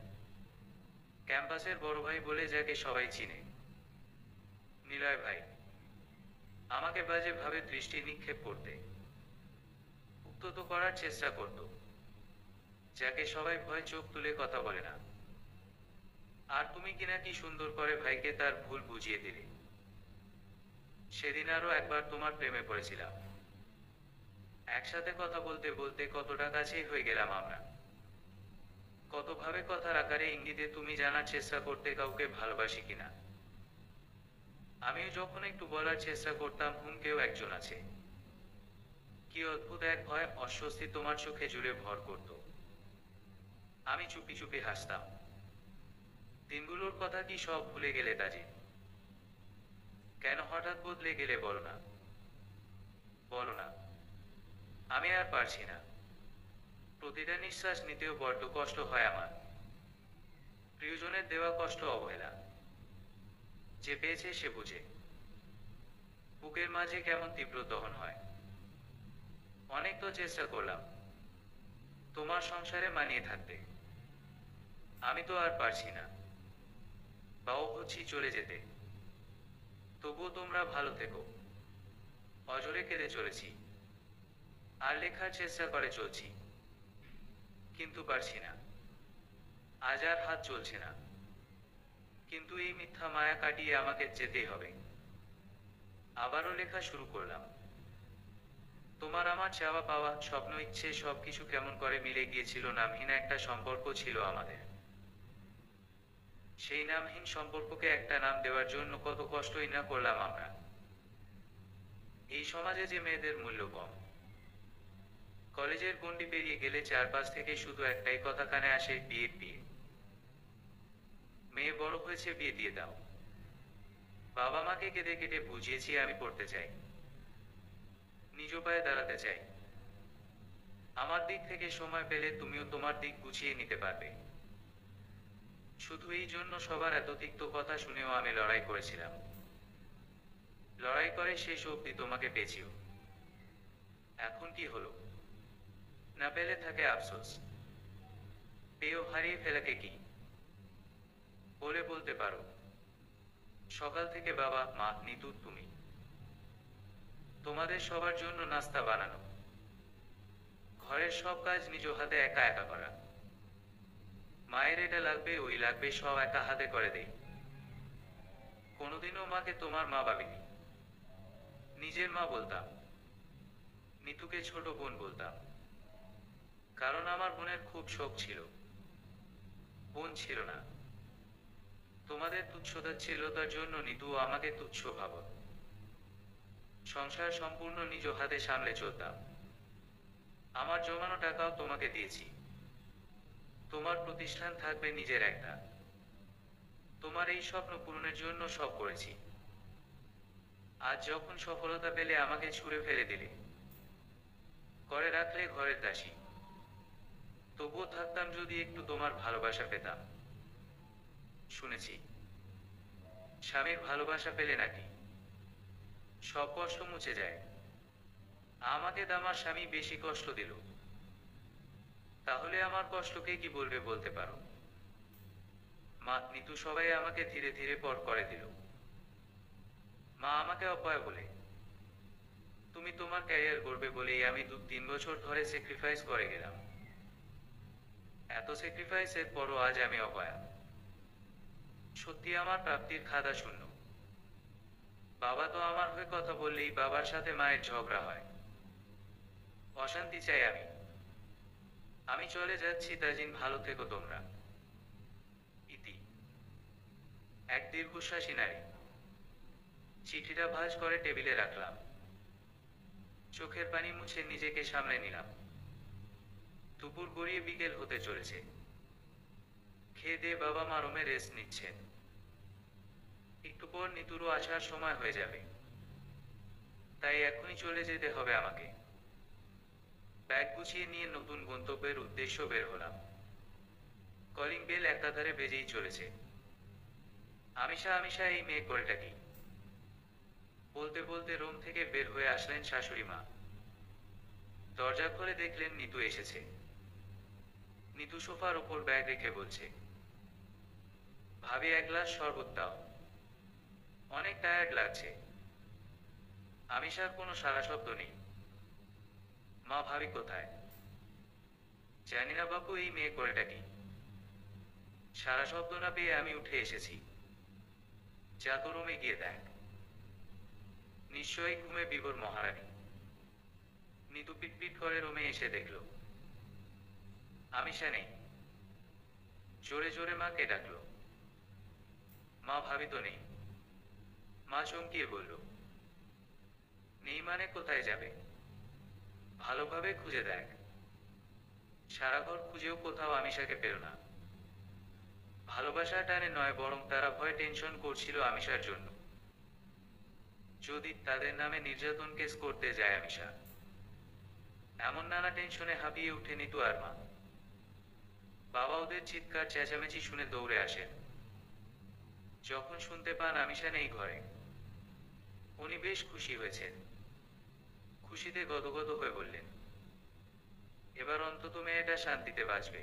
ক্যাম্পাসের বড় ভাই বলে যাকে সবাই চিনে, নিলয় ভাই, আমাকে বাজে ভাবে দৃষ্টি নিক্ষেপ করতে, উত্তত করার চেষ্টা করত। যাকে সবাই ভয় চোখ তুলে কথা বলে না। আর তুমি কিনা কি সুন্দর করে ভাইকে তার ভুল বুঝিয়ে দিলে। সেদিন আরো একবার তোমার প্রেমে পড়েছিলাম। একসাথে কথা বলতে বলতে কতটা কাছেই হয়ে গেলাম আমরা। কতভাবে কথার আকারে ইঙ্গিতে তুমি জানার চেষ্টা করতে কাউকে ভালোবাসি কিনা। আমিও যখন একটু বলার চেষ্টা করতাম কেউ একজন আছে। কি অদ্ভুত এক ভয়, অস্বস্তি তোমার চোখে জুড়ে ভর করত। আমি চুপি চুপি হাসতাম। দিনগুলোর কথা কি সব ভুলে গেলে তাজি? কেন হঠাৎ বদলে গেলে বলো না, বলো না। আমি আর পারছি না। প্রতিটা নিঃশ্বাস নিতেও বড্ড কষ্ট হয় আমার। প্রিয়জনের দেওয়া কষ্ট অবহেলা। যে পেয়েছে সে বুঝে। বুকের মাঝে কেমন তীব্র দহন হয়। অনেক তো চেষ্টা করলাম তোমার সংসারে মানিয়ে থাকতে। আমি তো আর পারছি না। বাও হচ্ছি চলে যেতে। তবুও তোমরা ভালো থেকো। অজরে কেঁদে চলেছি, আর লেখার চেষ্টা করে চলছি, কিন্তু পারছি না। আজ আর হাত চলছে না। কিন্তু এই মিথ্যা মায়া কাটিয়ে আমাকে যেতেই হবে। আবারও লেখা শুরু করলাম। তোমার আমার চাওয়া পাওয়া, স্বপ্ন, ইচ্ছে সবকিছু কেমন করে মিলে গিয়েছিল। নামহীন একটা সম্পর্ক ছিল আমাদের। সেই নামহীন সম্পর্ককে একটা নাম দেওয়ার জন্য কত কষ্টই না করলাম আমরা। এই সমাজে যে মেয়েদের মূল্য কম। কলেজের গণ্ডি পেরিয়ে গেলে চারপাশ থেকে শুধু একটাই কথা কানে আসে, বিয়ে বিয়ে। মেয়ে বড় হয়েছে, বিয়ে দিয়ে দাও। বাবা মাকে কেঁদে কেটে বুঝিয়েছি আমি পড়তে চাই, নিজ পায়ে দাঁড়াতে চাই। আমার দিক থেকে সময় পেলে তুমিও তোমার দিক গুছিয়ে নিতে পারবে। শুধু এই জন্য সবার এত তিক্ত কথা শুনেও আমি লড়াই করেছিলাম। লড়াই করে শেষ অবধি তোমাকে পেয়েছিও। এখন কি হলো? না পেলে থাকে আফসোস, পেয়েও হারিয়ে ফেলাকে কি বলে বলতে পারো? সকাল থেকে বাবা, মা, নিতু, তুমি, তোমাদের সবার জন্য নাস্তা বানানো, ঘরের সব কাজ নিজ হাতে একা একা করা। মায়ের এটা লাগবে ওই লাগবে সব একা হাতে করে দেই। কোনোদিনও মাকে তোমার মা ভাবিনি। নিজের মা বলতাম, নিতুকে ছোট বোন বলতাম। কারণ আমার বোনের খুব শখ ছিল, বোন ছিল না। তোমাদের তুচ্ছতাচ্ছিল্যতার জন্য নিতু আমাকে তুচ্ছ ভাবত। সংসার সম্পূর্ণ নিজ হাতে সামলে চলতাম। আমার জমানো টাকাও তোমাকে দিয়েছি। তোমার প্রতিষ্ঠান থাকবে নিজের একটা। তোমার এই স্বপ্ন পূরণের জন্য সব করেছি। আজ যখন সফলতা পেলে আমাকে ছুঁড়ে ফেলে দিলে, করে রাখলে ঘরের দাসী। তবুও থাকতাম যদি একটু তোমার ভালোবাসা পেতাম। শুনেছি স্বামীর ভালোবাসা পেলে নাকি সব কষ্ট মুছে যায়। আমাকে আমার স্বামী বেশি কষ্ট দিল, তাহলে আমার কষ্টকে কি বলবে বলতে পারো? মা, নিতু সবাই আমাকে ধীরে ধীরে পর করে দিল। মা আমাকে অপয়া বলে। তুমি তোমার ক্যারিয়ার করবে বলেই আমি 2-3 বছর ধরে স্যাক্রিফাইস করে গেলাম। এত স্যাক্রিফাইসের পরও আজ আমি অপয়া। সত্যি আমার প্রাপ্তির খাতা শূন্য। বাবা তো আমার হয়ে কথা বললেই বাবার সাথে মায়ের ঝগড়া হয়। অশান্তি চাই আমি। আমি চলে যাচ্ছি তাজিন, ভালো থেকো তোমরা। ইতি। এক দীর্ঘশ্বাসী নারী। চিঠিটা ভাঁজ করে টেবিলে রাখলাম। চোখের পানি মুছে নিজেকে সামলে নিলাম। দুপুর গড়িয়ে বিকেল হতে চলেছে। খেয়ে দিয়ে বাবা মা রুমে রেস্ট নিচ্ছেন। একটু পর নিতুরও আসার সময় হয়ে যাবে, তাই এখনই চলে যেতে হবে আমাকে। ব্যাগ গুছিয়ে নিয়ে নতুন গন্তব্যের উদ্দেশ্য বের হলাম। কলিং বেল একাধারে বেজেই চলেছে। আমিষা আমিষা, এই মেয়ে করেটা কি? বলতে বলতে রুম থেকে বের হয়ে আসলেন শাশুড়ি মা। দরজা খুলে দেখলেন নিতু এসেছে। নিতু সোফার উপর ব্যাগ রেখে বলছে, ভাবি এক গ্লাস শরবত দাও, অনেক টায়ার্ড লাগছে। আমিষার কোনো সারা শব্দ নেই। মা, ভাবি কোথায়? জানি না বাপু, এই মেয়ে করেটা কি? সারা শব্দ না পেয়ে আমি উঠে এসেছি। যা তো রুমে গিয়ে দেখ, নিশ্চয়ই ঘুমে বিভোর মহারানী। নিতু পিটপিট করে রুমে এসে দেখল আমিষা নেই। জোরে জোরে মাকে ডাকলো, মা, ভাবি তো নেই। মা চমকিয়ে বলল, নেই মানে কোথায় যাবে? ভালোভাবে খুঁজে দেখ। সারা ঘর খুঁজেও কোথাও আমিষাকে পেল না। ভালোবাসার টানে নয়, বরং তারা ভয় টেনশন করছিল আমিষার জন্য। যদি তাদের নামে নির্যাতন কেস করতে যায় আমিষা। এমন নানা টেনশনে হাঁপিয়ে উঠে নিতু আর মা। বাবা ওদের চিৎকার চেঁচামেচি শুনে দৌড়ে আসেন। যখন শুনতে পান আমিষা নেই ঘরে, উনি বেশ খুশি হয়েছেন। খুশিতে গদগদ হয়ে বললেন, এবার অন্তত মেয়েটা শান্তিতে বাঁচবে।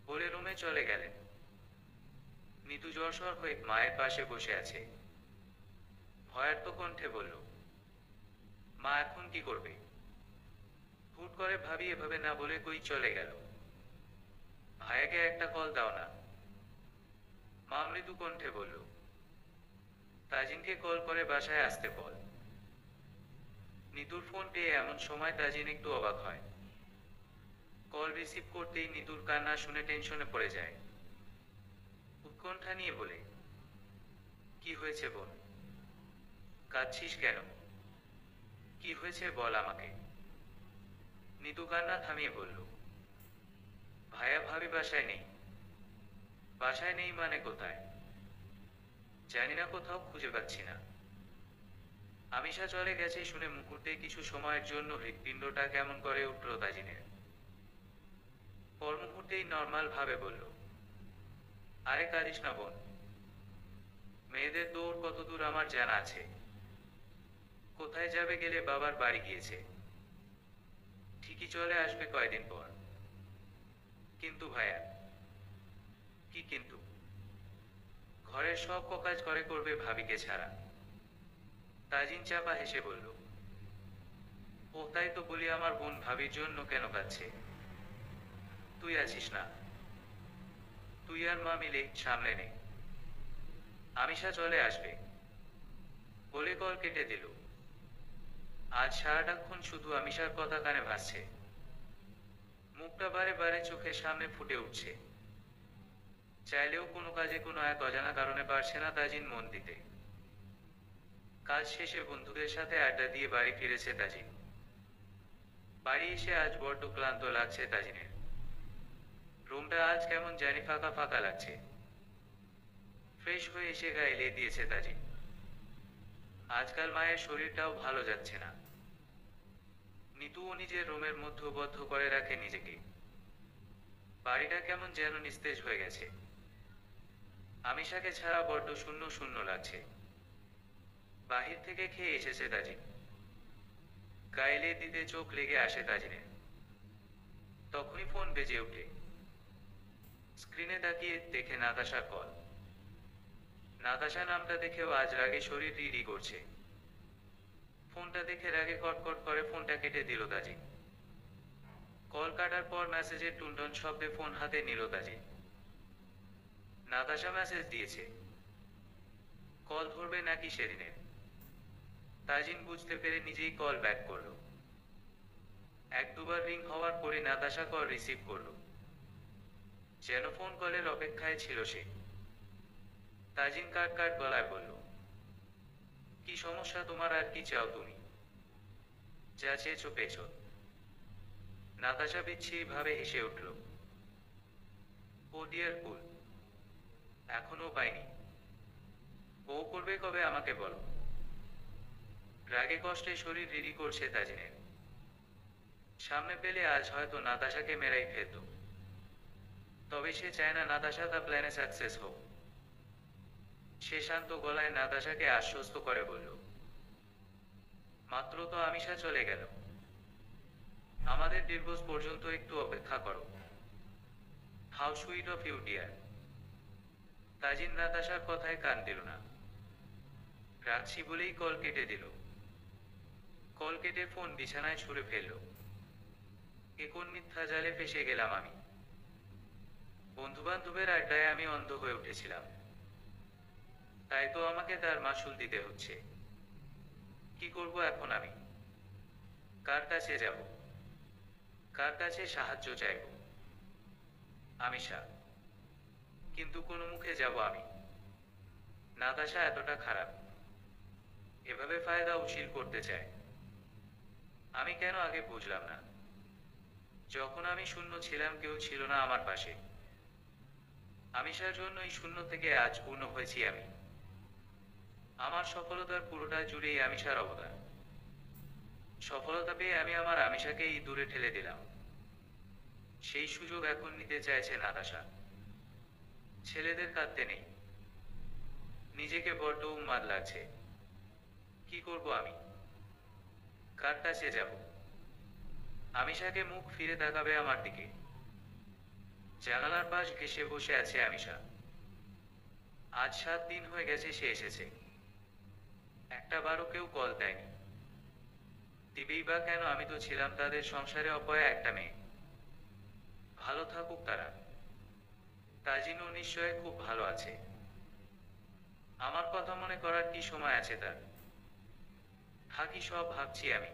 বলে রুমে চলে গেলেন। নিতু জ্বরসর হয়ে মায়ের পাশে বসে আছে। ভয়ার্ত কণ্ঠে বলল, মা এখন কি করবে? হুট করে ভাবি এভাবে না বলে কই চলে গেল? ভাইয়াকে একটা কল দাও না। মা মৃদু কণ্ঠে বলল, তাজিনকে কল করে বাসায় আসতে বল। নিতুর ফোন পেয়ে এমন সময় তাজিন একটু অবাক হয়। কল রিসিভ করতেই নিতুর কান্না শুনে টেনশনে পড়ে যায়। উৎকণ্ঠা নিয়ে বলে, কি হয়েছে বোন? কাঁদছিস কেন? কি হয়েছে বল আমাকে। নিতু কান্না থামিয়ে বলল, ভাইয়া ভাবি বাসায় নেই। বাসায় নেই মানে কোথায়? জানি না, কোথাও খুঁজে পাচ্ছি না। আমিষা চলে গেছে শুনে মুহূর্তে কিছু সময়ের জন্য হৃৎপিণ্ডটা কেমন করে উঠল তাজিনের। পর মুহূর্তেই নর্মাল ভাবে বলল, আরে কাঁদিস না বোন। মেয়েদের দৌড় কত দূর আমার জানা আছে। কোথায় যাবে? গেলে বাবার বাড়ি গিয়েছে, ঠিকই চলে আসবে কয়দিন পর। কিন্তু ভাইয়া? কি কিন্তু? ঘরের সব কাজ করে করবে ভাবিকে ছাড়া। তাজিন চাপা হেসে বলল, ও তাই তো বলি, আমার বোন ভাবির জন্য কেন কাঁদছে? তুই আছিস না? তুই আর মা মিলে সামলে নে। আমিষা চলে আসবে বলে কল কেটে দিল। আজ সারাটাক্ষণ শুধু আমিষার কথা কানে ভাসছে। মুখটা বারে বারে চোখের সামনে ফুটে উঠছে। চাইলেও কোনো কাজে কোনো এক অজানা কারণে পারছে না তাজিন মন দিতে। কাজ শেষে বন্ধুদের সাথে আড্ডা দিয়ে বাড়ি ফিরেছে তাজিন। বাড়ি এসে আজ বড্ড ক্লান্ত লাগছে তাজিনের। রুমটা আজ কেমন জানি ফাঁকা ফাঁকা লাগছে। ফ্রেশ হয়ে এসে গায়ে এলিয়ে দিয়েছে তাজিন। আজকাল মায়ের শরীরটাও ভালো যাচ্ছে না। নিতুও নিজের রুমের মধ্যে বদ্ধ করে রাখে নিজেকে। বাড়িটা কেমন যেন নিস্তেজ হয়ে গেছে। আমিষাকে ছাড়া বড্ড শূন্য শূন্য লাগছে। বাহির থেকে খেয়ে এসেছে তাজিন। গায়ে দিতে চোখ লেগে আসে তাজিনের। তখনই ফোন বেজে ওঠে। স্ক্রিনে তাকিয়ে দেখে নাতাশার কল। নাতাশা নামটা দেখেও আজ রাগে শরীর রিরি করছে। ফোনটা দেখে রাগে কটকট করে ফোনটা কেটে দিল তাজিন। কল কাটার পর মেসেজের টুনটুন শব্দে ফোন হাতে নিল তাজিন। নাতাশা মেসেজ দিয়েছে, কল ধরবে নাকি সেদিনের। তাজিন বুঝতে পেরে নিজেই কল ব্যাক করলো। এক দুবার রিং হওয়ার পরে নাতাশা কল রিসিভ করলো, যেন ফোন কলের অপেক্ষায় ছিল সে। তাজিন কাট কাট গলায় বলল, কি সমস্যা তোমার, আর কি চাও তুমি? যা চেয়েছো পেয়েছো। নাতাশা বিচ্ছিরি ভাবে হেসে উঠল। ও ডিয়ার কুল, এখনো পাইনি। ও করবে কবে আমাকে বলো। রাগে কষ্টে শরীর রিরি করছে তাজিনের। সামনে পেলে আজ হয়তো নাতাশাকে মেরাই ফেলত। তবে সে চায় না নাতাশা তা প্ল্যানে সাকসেস হোক। সে শান্ত গলায় নাতাশাকে আশ্বস্ত করে বলল, মাত্র তো আমিষা চলে গেল, আমাদের ডিভোর্স পর্যন্ত একটু অপেক্ষা করো। How sweet of you dear. Tajin নাতাশার কথায় কান দিল না। রাখছি বলেই কল কেটে দিল। কল কেটে ফোন বিছানায় ছুঁড়ে ফেলল। এ কোন মিথ্যা জালে ফেসে গেলাম আমি। বন্ধুবান্ধবের আড্ডায় আমি অন্ধ হয়ে উঠেছিলাম, তাই তো আমাকে তার মাসুল দিতে হচ্ছে। কি করব এখন আমি? কার কাছে যাব? কার কাছে সাহায্য চাইব? আমিষা। কিন্তু কোন মুখে যাব আমি? নাতাশা এতটা খারাপ, এভাবে ফায়দা উশিল করতে চায়। আমি কেন আগে বুঝলাম না? যখন আমি শূন্য ছিলাম কেউ ছিল না আমার পাশে। আমিষার জন্যই শূন্য থেকে আজ পূর্ণ হয়েছি আমি। আমার সফলতার পুরোটা জুড়েই আমিষার অবদান। সফলতা পেয়ে আমি আমার আমিষাকেই দূরে ঠেলে দিলাম। সেই সুযোগ এখন নিতে চাইছে নাতাশা। ছেলেদের কাঁদতে নেই। নিজেকে বড্ড উন্মাদ লাগছে। কি করব আমি? কার কাছে যাব? আমিষাকে মুখ ফিরে তাকাবে আমার দিকে। জানালার পাশ ঘেঁষে বসে আছে আমিষা। আজ 7 দিন হয়ে গেছে সে এসেছে, একটা বারও কেউ কল দেয়নি। দিবেই বা কেন? আমি তো ছিলাম তাদের সংসারে অপয়া একটা মেয়ে। ভালো থাকুক তারা। তাজিনও নিশ্চয় খুব ভালো আছে। আমার কথা মনে করার কি সময় আছে তার? থাকি সব ভাবছি আমি।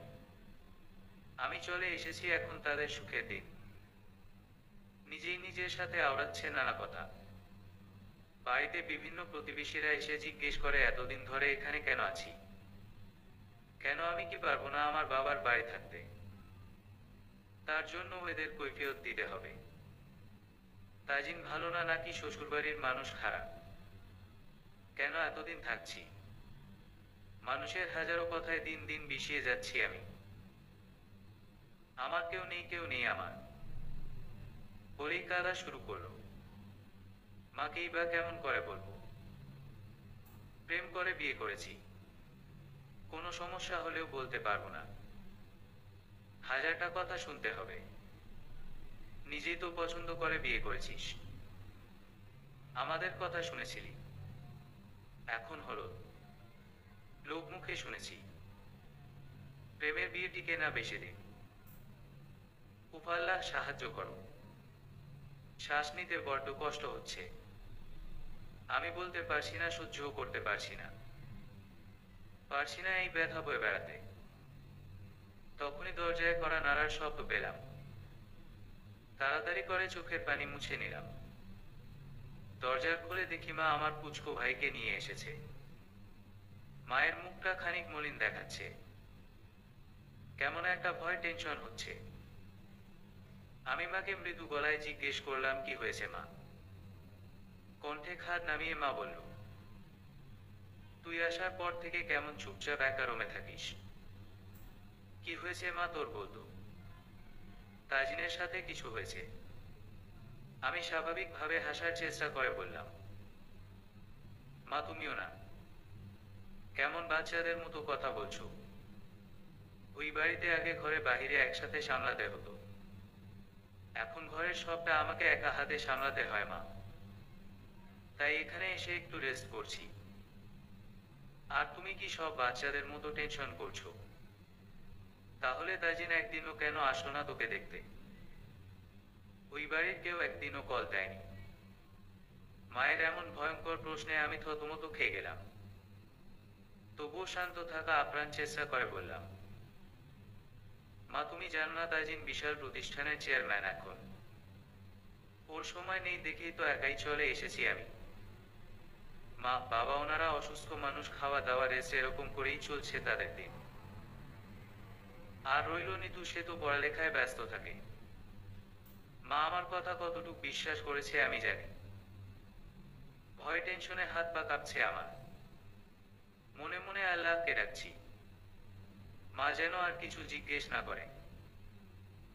আমি চলে এসেছি এখন তাদের সুখের দিন। নিজেই নিজের সাথে আওড়াচ্ছে নানা কথা। বাড়িতে বিভিন্ন প্রতিবেশীরা এসে জিজ্ঞেস করে এতদিন ধরে এখানে কেন আছি, কেন আমি কি পারবো না আমার বাবার বাড়ি থাকতে? তার জন্য এদের কৈফিয়ত দিতে হবে। তাজিন ভালো না নাকি শ্বশুরবাড়ির মানুষ খারাপ? কেন এতদিন থাকছি? মানুষের হাজারো কথায় দিন দিন বিষিয়ে যাচ্ছি আমি। আমার কেউ নেই, কেউ নেই আমার। বলেই কাঁদা শুরু করলো। মাকেই বা কেমন করে বলবো? প্রেম করে বিয়ে করেছি, কোনো সমস্যা হলেও বলতে পারবো না। হাজারটা কথা শুনতে হবে। নিজেই তো পছন্দ করে বিয়ে করেছিস, আমাদের কথা শুনেছিলি, এখন হলো লোক মুখে শুনেছি। প্রেমের বিয়ে টিকে না বেশি দিন। উপাল্লাহ সাহায্য করো। শ্বাস নিতে বড্ড কষ্ট হচ্ছে। আমি বলতে পারছি না, সহ্যও করতে পারছি না। পারছি না এই ব্যথা বয়ে বেড়াতে। তখনই দরজায় করা নাড়ার শব্দ পেলাম। তাড়াতাড়ি করে চোখের পানি মুছে নিলাম। দরজা খুলে দেখি মা আমার পুচকো ভাইকে নিয়ে এসেছে। মায়ের মুখটা খানিক মলিন দেখাচ্ছে। কেমন একটা ভয়, টেনশন হচ্ছে। আমি মাকে মৃদু গলায় জিজ্ঞেস করলাম, কি হয়েছে মা? কণ্ঠে খাদ নামিয়ে মা বলল, তুই আসার পর থেকে কেমন চুপচাপ একা রুমে থাকিস। কি হয়েছে মা তোর? বলতো। তাজিনের সাথে কিছু হয়েছে। আমি স্বাভাবিকভাবে হাসার চেষ্টা করে বললাম, মা তুমিও না, কেমন বাচ্চাদের মতো কথা বলছো। ওই বাড়িতে আগে ঘরে বাহিরে একসাথে সামলাতে হতো, এখন ঘরের সবটা আমাকে একা হাতে সামলাতে হয় মা। তাই এখানে এসে একটু রেস্ট করছি। আর তুমি কি সব বাচ্চাদের মতো টেনশন করছো? তাহলে তাজিন একদিনও কেন আসলো না তোকে দেখতে? ওই বাড়ির কেউ একদিনও কল দেয়নি। মায়ের এমন ভয়ঙ্কর প্রশ্নে আমি থতমত খেয়ে গেলাম। তবুও শান্ত থাকা আপ্রাণ চেষ্টা করে বললাম, মা তুমি জানো না তাজিন বিশাল প্রতিষ্ঠানের চেয়ারম্যান এখন। ওর সময় নেই দেখেই তো একাই চলে এসেছি আমি। মা বাবা ওনারা অসুস্থ মানুষ, খাওয়া দাওয়া রেস্ট এরকম করেই চলছে তাদের দিন। আর রইল নিতু, সে তো পড়ালেখায় ব্যস্ত থাকে। মা আমার কথা কতটুকু বিশ্বাস করেছে আমি জানি। ভয় টেনশনে হাত পা কাঁপছে আমার। মনে মনে আল্লাহকে ডাকছি, মা যেন আর কিছু জিজ্ঞেস না করে।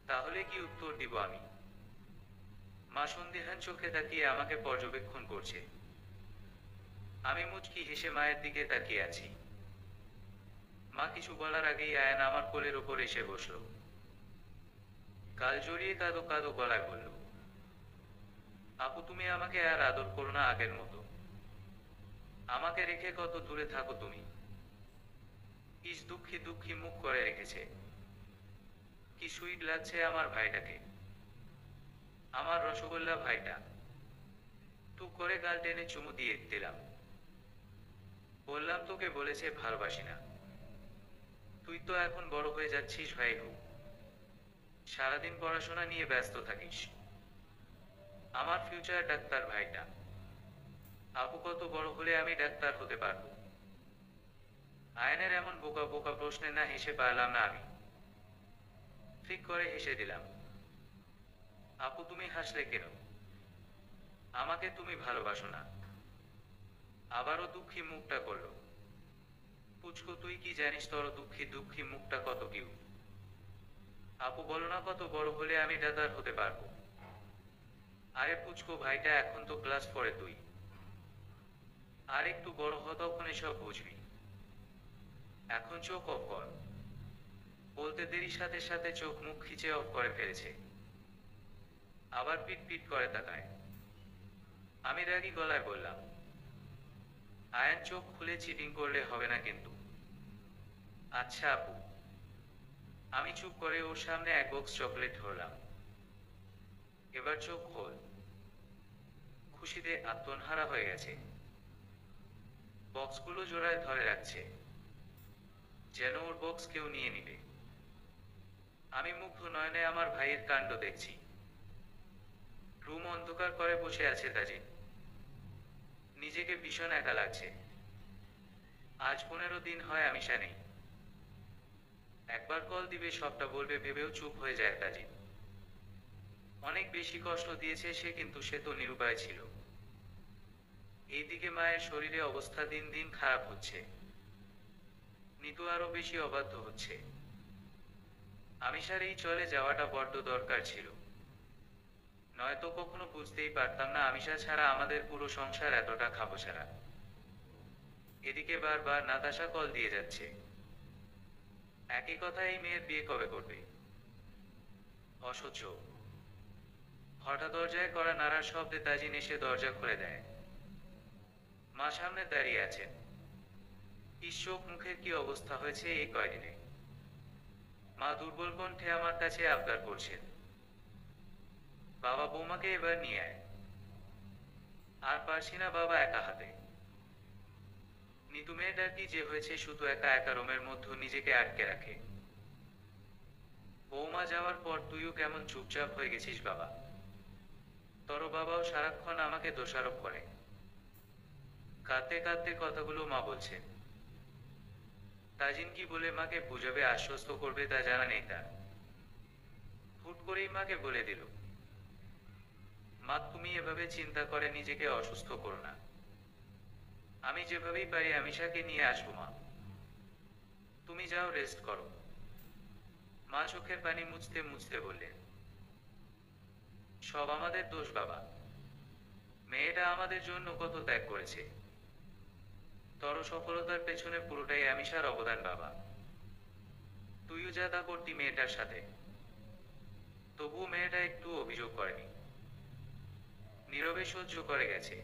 তাহলে কি উত্তর দিব আমি? মা সন্দিহান চোখে তাকিয়ে আমাকে পর্যবেক্ষণ করছে। আমি মুচকি হেসে মায়ের দিকে তাকিয়ে আছি। মা কিছু বলার আগেই আয়ান আমার কোলের ওপর এসে বসল। গাল জড়িয়ে কাঁদো কাঁদো গলায় বলল, আপু তুমি আমাকে আর আদর করো না আগের মতো। আমাকে রেখে কত দূরে থাকো তুমি। ইস দুঃখী দুঃখী মুখ করে রেখেছে। কি সুইট লাগছে আমার ভাইটাকে, আমার রসগোল্লা ভাইটা। টুক করে গাল টেনে চুমু দিয়ে দিলাম। বললাম, তোকে বলেছে ভালোবাসি না? তুই তো এখন বড় হয়ে যাচ্ছিস ভাই হু। সারাদিন পড়াশোনা নিয়ে ব্যস্ত থাকিস। আমার ফিউচার ডাক্তার ভাইটা। আপু কত বড় হলে আমি ডাক্তার হতে পারবো? আয়নের এমন বোকা বোকা প্রশ্নে না হেসে পারলাম না আমি। ঠিক করে হেসে দিলাম। আপু তুমি হাসলে কেন? আমাকে তুমি ভালোবাসো না? আবারও দুঃখী মুখটা করলো। পুচকু তুই কি জানিস তোর দুঃখী দুঃখী মুখটা কত কিউ? আপু বলো না কত বড় হলে আমি ডাক্তার হতে পারবো? আরে পুচকু ভাইটা এখন তো ক্লাস 4-এ তুই। আর একটু বড় হ তখন এসব বুঝবি। এখন চোখ অফ কর। বলতে দেরি সাথে সাথে চোখ মুখ খিচে অফ করে ফেলেছে। আবার পিট পিট করে তাকায়। আমি রাগী গলায় বললাম, আয়ান চোখ খুলে চিটিং করলে হবে না কিন্তু। আচ্ছা আপু। আমি চুপ করে ওর সামনে এক বক্স চকলেট ধরলাম। এবার চোখ খোল। খুশিতে আত্মহারা হয়ে গেছে। বক্সগুলো জোড়ায় ধরে রাখছে, যেন ওর বক্স কেউ নিয়ে নিবে। আমি মুগ্ধ নয়নে আমার ভাইয়ের কাণ্ড দেখছি। রুম অন্ধকার করে বসে আছে তাজিন। নিজেকে ভীষণ একা লাগছে। আজ 15 দিন হয় আমিষা নেই। একবার কল দিবে সবটা বলবে ভেবেও চুপ হয়ে যায় তাজিন। অনেক বেশি কষ্ট দিয়েছে সে, কিন্তু সে তো নিরুপায় ছিল। এইদিকে মায়ের শরীরে অবস্থা দিন দিন খারাপ হচ্ছে। নিতু আরো বেশি অবাধ্য হচ্ছে। আমিষার এই চলে যাওয়াটা বড্ড দরকার ছিল। নয়তো কখনো বুঝতেই পারতাম না আমিষা ছাড়া আমাদের পুরো সংসার এতটা খাবছাড়া। এদিকে বারবার নাতাশা কল দিয়ে যাচ্ছে। একই কথা, এই মেয়ের বিয়ে কবে করবে? অসহ্য। হঠাৎ দরজায় করা নাড়ার শব্দে তাজিন এসে দরজা খুলে দেয়। মা সামনে দাঁড়িয়ে আছেন। চোখ মুখের কি অবস্থা হয়েছে এই কয়দিনে। মা দুর্বল কণ্ঠে আমার কাছে আবদার করছেন, বাবা বৌমাকে এবার নিয়ে আয়। আর পারছি না বাবা একা হাতে। নিতু মেয়েটার কি যে হয়েছে, শুধু একা একা রুমের মধ্যে নিজেকে আটকে রাখে। বৌমা যাওয়ার পর তুইও কেমন চুপচাপ হয়ে গেছিস বাবা। তোর বাবাও সারাক্ষণ আমাকে দোষারোপ করে। কাঁদতে কাঁদতে কথাগুলো মা বলছেন। তাজিন কি বলে মাকে বুঝাবে, আশ্বস্ত করবে তা জানা নেই তার। হুট করেই মাকে বলে দিল, মা তুমি এভাবে চিন্তা করে নিজেকে অসুস্থ করো না। আমি যেভাবেই পারি আমিষাকে নিয়ে আসবো মা। তুমি যাও রেস্ট করো। মা চোখের পানি মুছতে মুছতে বললেন, সব আমাদের দোষ বাবা। মেয়েটা আমাদের জন্য কত ত্যাগ করেছে। তোর সফলতার পেছনে পুরোটাই আমিষার অবদান বাবা। তুইও যা তা করতি মেয়েটার সাথে। তবুও মেয়েটা একটু অভিযোগ করেনি, নীরবে সহ্য করে গেছে।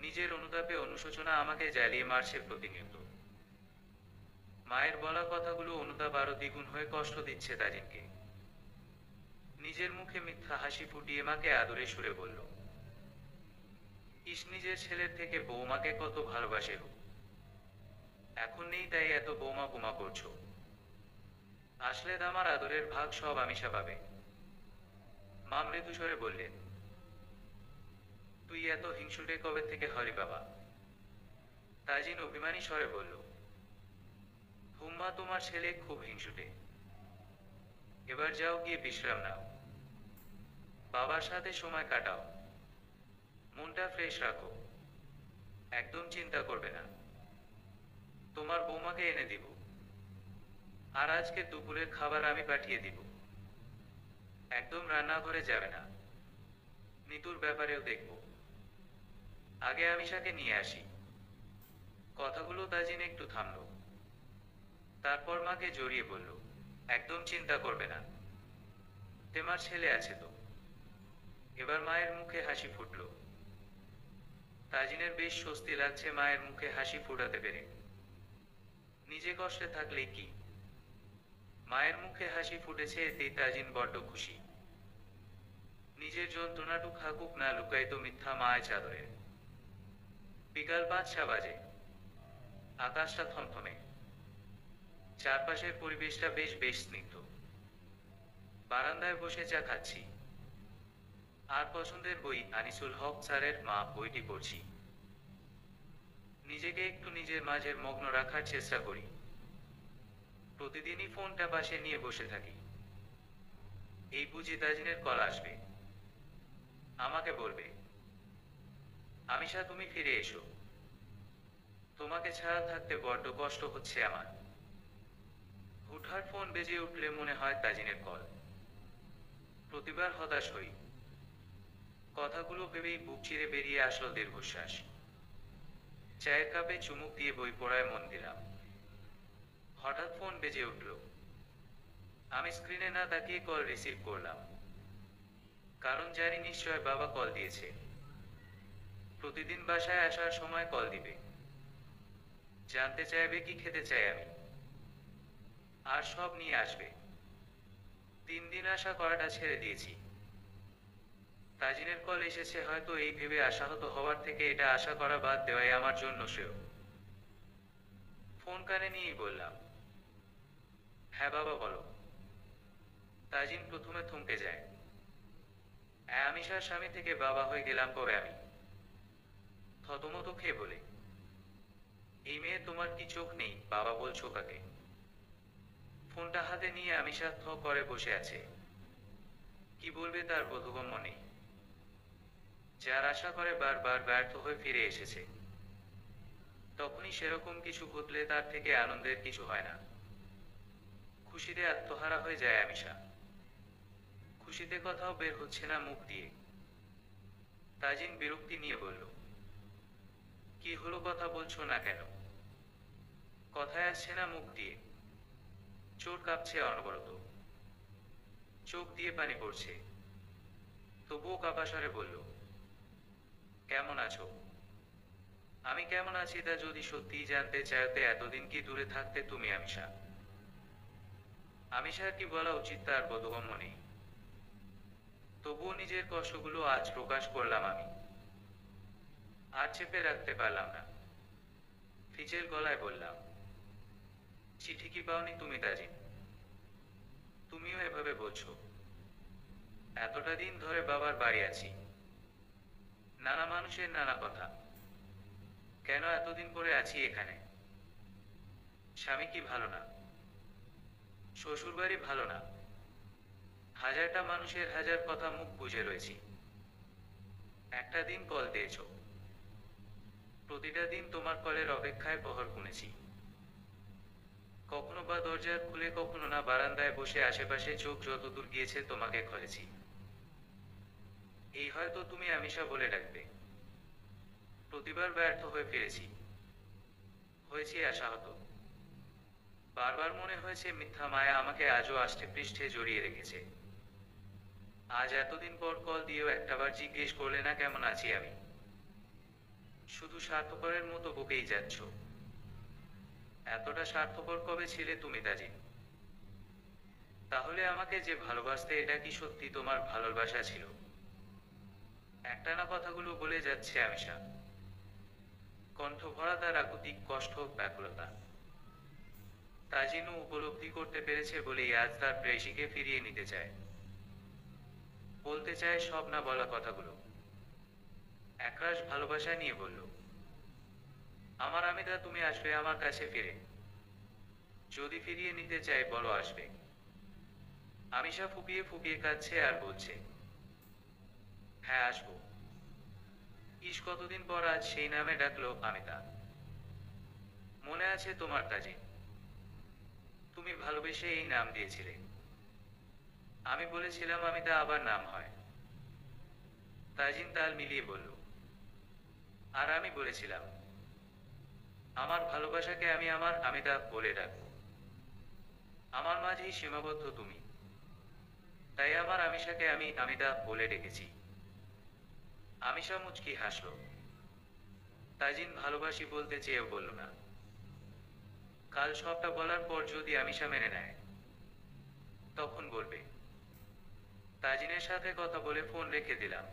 নিজের অনুতাপে অনুশোচনা আমাকে জ্বালিয়ে মারছে প্রতিনিয়ত। মায়ের বলা কথাগুলো অনুতাপ আরো দ্বিগুণ হয়ে কষ্ট দিচ্ছে তাজিনকে। নিজের মুখে মিথ্যা হাসি ফুটিয়ে মাকে আদরে সুরে বলল, ইস, নিজের ছেলের থেকে বৌমাকে কত ভালোবাসে ও। এখন নেই তাই এত বৌমা বোমা করছো। আসলে আমার আদরের ভাগ সব আমিষা পাবে। মা মৃদু স্বরে বললেন, তুই এত হিংসুটে কবে থেকে হরি বাবা? তাজিন অভিমানী স্বরে বলল, হুম্মা, তোমার ছেলে খুব হিংসুটে। এবার যাও, গিয়ে বিশ্রাম নাও, বাবার সাথে সময় কাটাও, মনটা ফ্রেশ রাখো। একদম চিন্তা করবে না, তোমার বৌমাকে এনে দিব। আর আজকে দুপুরের খাবার আমি পাঠিয়ে দিব। একদম রান্নাঘরে যাবে না। নিতুর ব্যাপারেও দেখব। আগে আমিষাকে নিয়ে আসি। কথাগুলো তাজিন একটু থামল, তারপর মাকে জড়িয়ে বলল, একদম চিন্তা করবে না, তোমার ছেলে আছে তো। এবার মায়ের মুখে হাসি ফুটল। তাজিনের বেশ স্বস্তি লাগছে মায়ের মুখে হাসি ফুটাতে পেরে। নিজে কষ্টে থাকলেই কি, মায়ের মুখে হাসি ফুটেছে এতেই তাজিন বড্ড খুশি। নিজের যন্ত্রণাটুক হাকুক না লুকাইতো মিথ্যা মায় চাদরে। বিকাল 5টা বাজে। আকাশটা থমথমে। চারপাশের পরিবেশটা বেশ স্নিগ্ধ। বারান্দায় বসে চা খাচ্ছি। আর পছন্দের বই আনিসুল হক স্যারের মা বইটি পড়ছি। নিজেকে একটু নিজের মাঝের মগ্ন রাখার চেষ্টা করি। প্রতিদিনই ফোনটা পাশে নিয়ে বসে থাকি। এই বুঝি তাজিনের কল আসবে, আমাকে বলবে, আমিষা তুমি ফিরে এসো, তোমাকে ছাড়া থাকতে বড্ড কষ্ট হচ্ছে আমার। হুটহাট ফোন বেজে উঠলে মনে হয় তাজিনের কল। প্রতিবার হতাশ হই। কথাগুলো ভেবেই বুক চিরে বেরিয়ে আসল দীর্ঘশ্বাস। চায়ের কাপে চুমুক দিয়ে বই পড়ায় মন দিলাম। হঠাৎ ফোন বেজে উঠল। আমি স্ক্রিনে না তাকিয়ে কল রিসিভ করলাম, কারণ জানি নিশ্চয় বাবা কল দিয়েছে। প্রতিদিন বাসায় আসার সময় কল দিবে, জানতে চাইবে কি খেতে চাই আমি, আর সব নিয়ে আসবে। 3 দিন আশা করাটা ছেড়ে দিয়েছি। তাজিনের কল এসেছে হয়তো এই ভেবে আশাহত হওয়ার থেকে এটা আশা করা বাদ দেওয়াই আমার জন্য শ্রেয়। ফোন কানে নিয়েই বললাম, হ্যাঁ বাবা বলো। তাজিন প্রথমে থমকে যায়। আমিষার স্বামী থেকে বাবা হয়ে গেলাম কবে আমি? থতমত খেয়ে বলে, এই মেয়ে তোমার কি চোখ নেই বাবা বলছো কাকে? ফোনটা হাতে নিয়ে আমিষা থ করে বসে আছে। কি বলবে তার বোধগম্য নেই। যার আশা করে বারবার ব্যর্থ হয়ে ফিরে এসেছে, তখনই সেরকম কিছু ঘটলে তার থেকে আনন্দের কিছু হয় না। খুশিতে আত্মহারা হয়ে যায় আমিষা। খুশিতে কথাও বের হচ্ছে না মুখ দিয়ে। তাজিন বিরক্তি নিয়ে বলল, কি হলো, কথা বলছো না কেন? কথায় আসছে না মুখ দিয়ে। চোট কাঁপছে অনবরত, চোখ দিয়ে পানি পড়ছে। তবুও কাঁপা স্বরে বলল, কেমন আছো? আমি কেমন আছি তা যদি সত্যিই জানতে চাইতে এতদিন কি দূরে থাকতে তুমি আমিষা? আমিষার কি বলা উচিত তার বোধগম্য নেই। তবুও নিজের কষ্টগুলো আজ প্রকাশ করলাম আমি। আর চেপে রাখতে পারলাম না। ফিচের গলায় বললাম, চিঠি কি পাওনি তুমি তাজিন? তুমিও এভাবে বলছো? এতটা দিন ধরে বাবার বাড়ি আছি, নানা মানুষের নানা কথা, কেন এতদিন পরে আছি এখানে? স্বামী কি ভালো না? শ্বশুরবাড়ি ভালো না? হাজারটা মানুষের হাজার কথা মুখ বুঝে রয়েছি। একটা দিন কল দিয়েছ, প্রতিটা দিন তোমার কলের অপেক্ষায় প্রহর গুনেছি। কখনো বা দরজার খুলে, কখনো না বারান্দায় বসে আশেপাশে চোখ যতদূর গিয়েছে তোমাকে খুঁজেছি। এই হয়তো তুমি আমিষা বলে ডাকবে। প্রতিবার ব্যর্থ হয়ে ফিরেছি, হয়েছি আশাহত। বারবার মনে হয়েছে মিথ্যা মায়া আমাকে আজও আষ্টে পৃষ্ঠে জড়িয়ে রেখেছে। আজ এতদিন পর কল দিয়েও একটাবার জিজ্ঞেস করলে না কেমন আছি আমি। শুধু স্বার্থপরের মতো বকেই যাচ্ছ। এতটা স্বার্থপর কবে ছিলে তুমি তাজিন? তাহলে আমাকে যে ভালোবাসতে, এটা কি সত্যি তোমার ভালোবাসা ছিল? একটানা কথাগুলো বলে যাচ্ছে আমিষা, কণ্ঠ ভরা তার আকুতিক কষ্ট, ব্যাকুলতা। তাজিনও উপলব্ধি করতে পেরেছে বলেই আজ তার প্রেয়সীকে ফিরিয়ে নিতে চায়। বলতে চায় সব না বলা কথাগুলো। একরাশ ভালোবাসা নিয়ে বলল, আমার আমিদা, তুমি আসবে আমার কাছে ফিরে? যদি ফিরিয়ে নিতে চাই বলো আসবে। আমিষা ফুপিয়ে ফুপিয়ে কাঁদছে আর বলছে, হ্যাঁ আসবো। ইস, কতদিন পর আজ সেই নামে ডাকলো আমিতা। মনে আছে তোমার তাজিন? তুমি ভালোবেসে এই নাম দিয়েছিলে। আমি বলেছিলাম আমিতা আবার নাম হয়। তাজিন তাল মিলিয়ে বলল, আর আমি বলেছিলাম আমার ভালোবাসাকে আমি আমার আমিতা বলে ডাকবো। আমার মাঝেই সীমাবদ্ধ তুমি, তাই আমার আমিষাকে আমি আমিতা বলে ডেকেছি। আমিষা মুচকি হাসল। তাজিন ভালোবাসি বলতে চেয়েও বলল না। কাল সবটা বলার পর যদি আমিষা মেনে নেয়, তখন বলবে। তাজিনের সাথে কথা বলে ফোন রেখে দিলাম।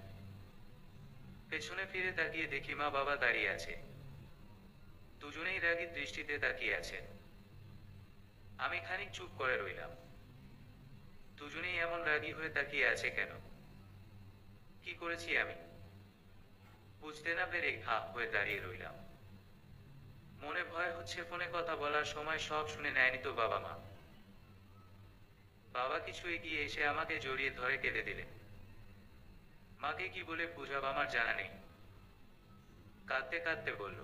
পেছনে ফিরে তাকিয়ে দেখি মা বাবা দাঁড়িয়ে আছে। দুজনেই রাগী দৃষ্টিতে তাকিয়ে আছেন। আমি খানিক চুপ করে রইলাম। দুজনেই এমন রাগী হয়ে তাকিয়ে আছে কেন? কি করেছি আমি? বুঝতে না পেরে হা হয়ে দাঁড়িয়ে রইলাম। মনে ভয় হচ্ছে ফোনে কথা বলার সময় সব শুনে নেয়নি তো বাবা মা। বাবা কিছু এগিয়ে এসে আমাকে জড়িয়ে ধরে কেঁদে দিলেন। মাকে কি বলে বুঝাব আমার জানা নেই। কাঁদতে কাঁদতে বলল,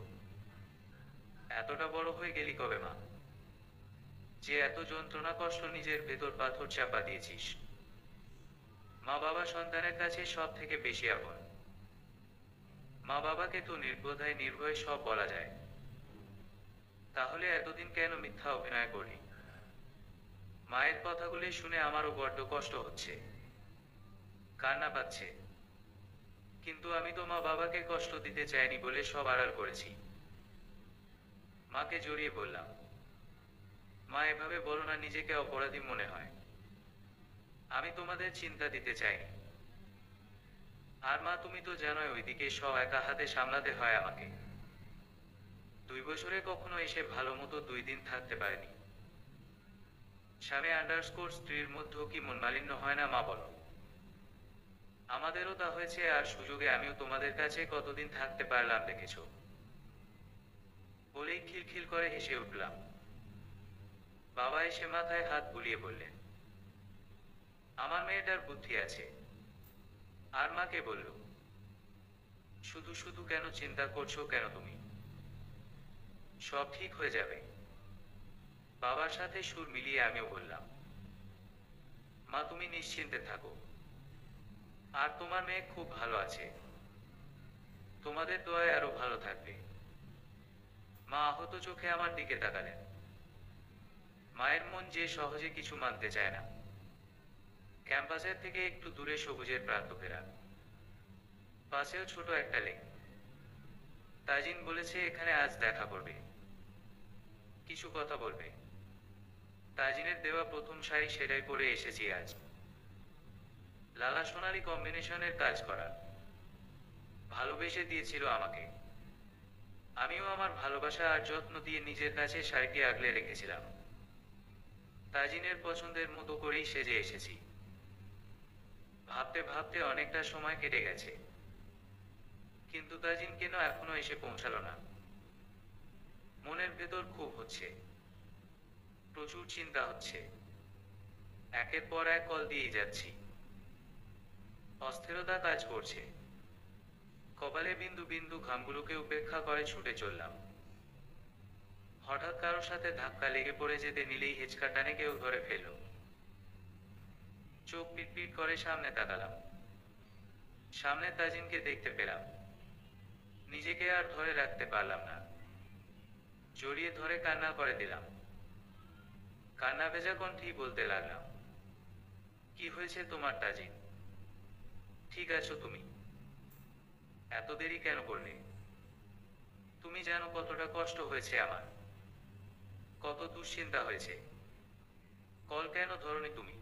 এতটা বড় হয়ে গেলি কবে মা, যে এত যন্ত্রণা কষ্ট নিজের ভেতর পাথর চাপা দিয়েছিস? মা বাবা সন্তানের কাছে সব থেকে বেশি আপন। মা বাবাকে তো নির্দ্বিধায় নির্ভয়ে সব বলা যায়। তাহলে এতদিন কেন মিথ্যা অভিনয় করলি? মায়ের কথাগুলি শুনে আমারও বড্ড কষ্ট হচ্ছে, কান্না পাচ্ছে। কিন্তু আমি তো মা বাবাকে কষ্ট দিতে চাইনি বলে সব আড়াল করেছি। মাকে জড়িয়ে বললাম, মা এভাবে বলো না, নিজেকে অপরাধী মনে হয়। আমি তোমাদের চিন্তা দিতে চাইনি। আর মা, তুমি তো জানোই ওইদিকে সব একা হাতে সামলাতে হয় আমাকে। 2 বছরে কখনো এসে ভালো মতো 2 দিন থাকতে পারেনি। স্বামী আন্ডারস্কোর স্ত্রীর মধ্যেও কি মন মালিন্য হয় না মা বলো? আমাদেরও তা হয়েছে, আর সুযোগে আমিও তোমাদের কাছে কতদিন থাকতে পারলাম দেখেছো। বলেই খিলখিল করে হেসে উঠলাম। বাবা এসে মাথায় হাত বুলিয়ে বললেন, আমার মেয়েটার বুদ্ধি আছে। আর মাকে বলল, শুধু শুধু কেন চিন্তা করছো কেন তুমি? সব ঠিক হয়ে যাবে। বাবার সাথে সুর মিলিয়ে আমিও বললাম, মা তুমি নিশ্চিন্তে থাকো। আর তোমার মেয়ে খুব ভালো আছে। তোমাদের দোয়ায় আরো ভালো থাকবে। মা আহত চোখে আমার দিকে তাকালেন। মায়ের মন যে সহজে কিছু মানতে চায় না। ক্যাম্পাসের থেকে একটু দূরে সবুজের প্রান্তকেরা, পাশেও ছোট একটা লেক। তাজিন বলেছে এখানে আজ দেখা করবে, কিছু কথা বলবে। তাজিনের দেওয়া প্রথম শাড়ি সেটাই পরে এসেছি আজ। লালা সোনালি কম্বিনেশনের কাজ করা। ভালোবেসে দিয়েছিল আমাকে। আমিও আমার ভালোবাসা আর যত্ন দিয়ে নিজের কাছে শাড়িটি আগলে রেখেছিলাম। তাজিনের পছন্দের মতো করেই সেজে এসেছি। ভাবতে ভাবতে অনেকটা সময় কেটে গেছে, কিন্তু তাজিন কেন এখনো এসে পৌঁছালো না। মনের ভেতর খুব হচ্ছে, প্রচুর চিন্তা হচ্ছে। একের পর এক কল দিয়েই যাচ্ছি। অস্থিরতা কাজ করছে। কপালে বিন্দু বিন্দু ঘামগুলোকে উপেক্ষা করে ছুটে চললাম। হঠাৎ কারোর সাথে ধাক্কা লেগে পড়ে যেতে নিলেই হেঁচকা টানে কেউ ধরে ফেলল। চোখ পিটপিট করে সামনে তাকালাম। সামনে তাজিনকে দেখতে পেলাম। নিজেকে আর ধরে রাখতে পারলাম না। জড়িয়ে ধরে কান্না করে দিলাম। কান্না ভেজা কণ্ঠেই বলতে লাগলাম, কি হয়েছে তোমার তাজিন? ঠিক আছো তুমি? এত দেরি কেন করলে? তুমি জানো কতটা কষ্ট হয়েছে আমার, কত দুশ্চিন্তা হয়েছে। কল কেন ধরনি তুমি?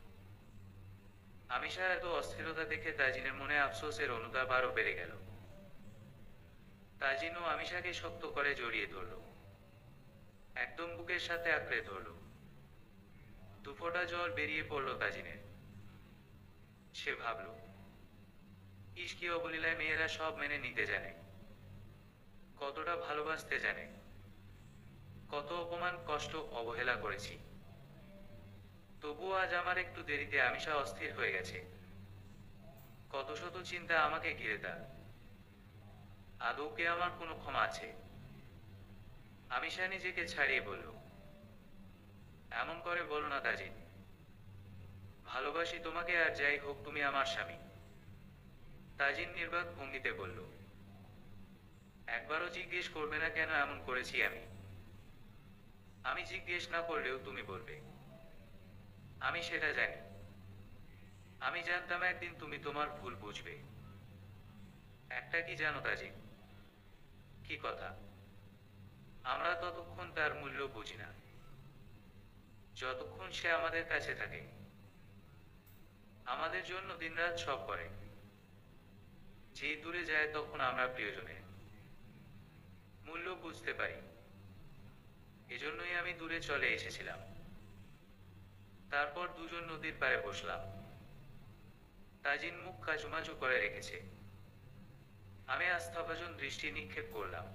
আমিষার এত অস্থিরতা দেখে তাজিনের মনে আফসোসের অনুতাপ আরো বেড়ে গেল। তাজিনও আমিষাকে শক্ত করে জড়িয়ে ধরল, একদম বুকের সাথে আঁকড়ে ধরল। দুফোঁটা জল বেরিয়ে পড়ল তাজিনের। সে ভাবল, ইস কি অবলীলায় মেয়েরা সব মেনে নিতে জানে, কতটা ভালোবাসতে জানে। কত অপমান, কষ্ট, অবহেলা করেছি, তবুও আজ আমার একটু দেরিতে আমিষা অস্থির হয়ে গেছে। কত শত চিন্তা আমাকে ঘিরে তার। আদৌ কি আমার কোনো ক্ষমা আছে? আমিষা নিজেকে ছাড়িয়ে বলল, এমন করে বলো না তাজিন, ভালোবাসি তোমাকে, আর যাই হোক তুমি আমার স্বামী। তাজিন নির্বাক ভঙ্গিতে বলল, একবারও জিজ্ঞেস করবে না কেন এমন করেছি আমি? আমি জিজ্ঞেস না করলেও তুমি বলবে। আমি সেটা জানি। আমি জানতাম একদিন তুমি তোমার ভুল বুঝবে। একটা কি জানো তাজিন? কি কথা? আমরা ততক্ষণ তার মূল্য বুঝি না, যতক্ষণ সে আমাদের কাছে থাকে, আমাদের জন্য দিনরাত সব করে। যেই দূরে যায় তখন আমরা প্রিয়জনের মূল্য বুঝতে পারি। এজন্যই আমি দূরে চলে এসেছিলাম। তারপর দুজন নদীর পাড়ে বসলাম। তাজিন মুখ কাচুমাচু করে রেখেছে। আমি আস্থাভাজন দৃষ্টি নিক্ষেপ করলাম।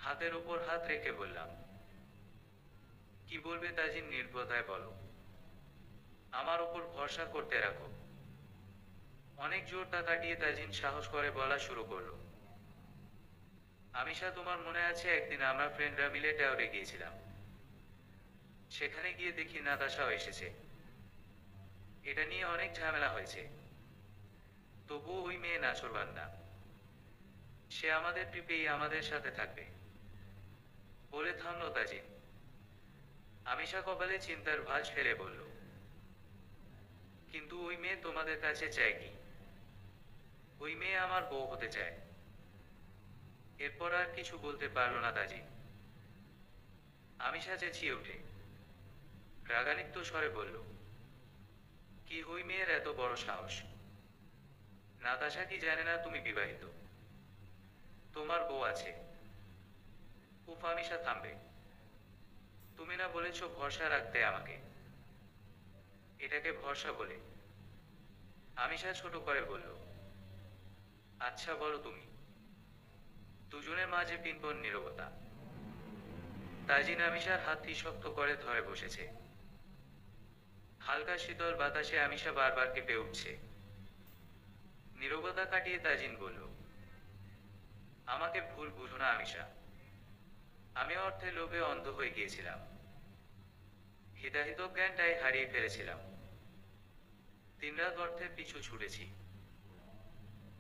হাতের উপর হাত রেখে বললাম, কি বলবে তাজিন, নির্ভদ্রায় বলো। আমার ওপর ভরসা করতে রাখো। অনেক জোরটা কাটিয়ে তাজিন সাহস করে বলা শুরু করলো, আমিষা তোমার মনে আছে একদিন আমরা ফ্রেন্ডরা মিলে টাওয়ারে গিয়েছিলাম? সেখানে গিয়ে দেখি নাতাশাও এসেছে। এটা নিয়ে অনেক ঝামেলা হয়েছে, তবুও ওই মেয়ে নাছোড়বান্দা। সে আমাদের ট্রিপেই আমাদের সাথে থাকবে। বলে থামল তাজিন। আমিষা কপালে চিন্তার ভাঁজ ফেলে বলল, কিন্তু ওই মেয়ে তোমাদের কাছে চায় কি? ওই মেয়ে আমার বউ হতে চায়। এরপর আর কিছু বলতে পারল না তাজিন। আমিষা চেঁচিয়ে ওঠে, রাগান্বিত স্বরে বলল, কি ওই মেয়ের এত বড় সাহস? নাতাশা কি জানে না তুমি বিবাহিত? তোমার বউ আছে। উফ, আমিষা থামবে। তুমি না বলেছ ভরসা রাখতে আমাকে? এটাকে ভরসা বলে? আমিষা ছোট করে বলল, আচ্ছা বলো তুমি। দুজনের মাঝে পিনপন নীরবতা। তাজিন আমিষার হাতটি শক্ত করে ধরে বসেছে। হালকা শীতল বাতাসে আমিষা বারবার কেঁপে উঠছে। নীরবতা কাটিয়ে তাজিন বলল, আমাকে ভুল বুঝো না আমিষা। আমি অর্থের লোভে অন্ধ হয়ে গিয়েছিলাম। হিতাহিত জ্ঞানটাই হারিয়ে ফেলেছিলাম। দিনরাত অর্থের পিছু ছুটেছি।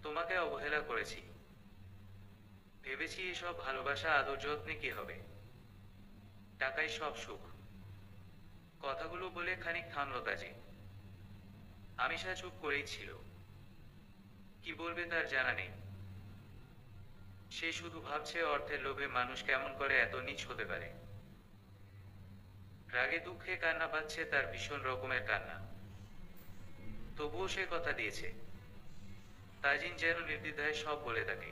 তোমাকে অবহেলা করেছি। ভেবেছি এসব ভালোবাসা আদর যত্নে কি হবে, টাকাই সব সুখ। কথাগুলো বলে খানিক থামল তাজিন। আমিষা চুপ করেই ছিল। কি বলবে তার জানা নেই। সে শুধু ভাবছে অর্থের লোভে মানুষ কেমন করে এত নীচ হতে পারে। রাগে দুঃখে কান্না পাচ্ছে তার, ভীষণ রকমের কান্না। তবুও সে কথা দিয়েছে। তাজিন যেন নির্দ্বিধায় সব বলে থাকে।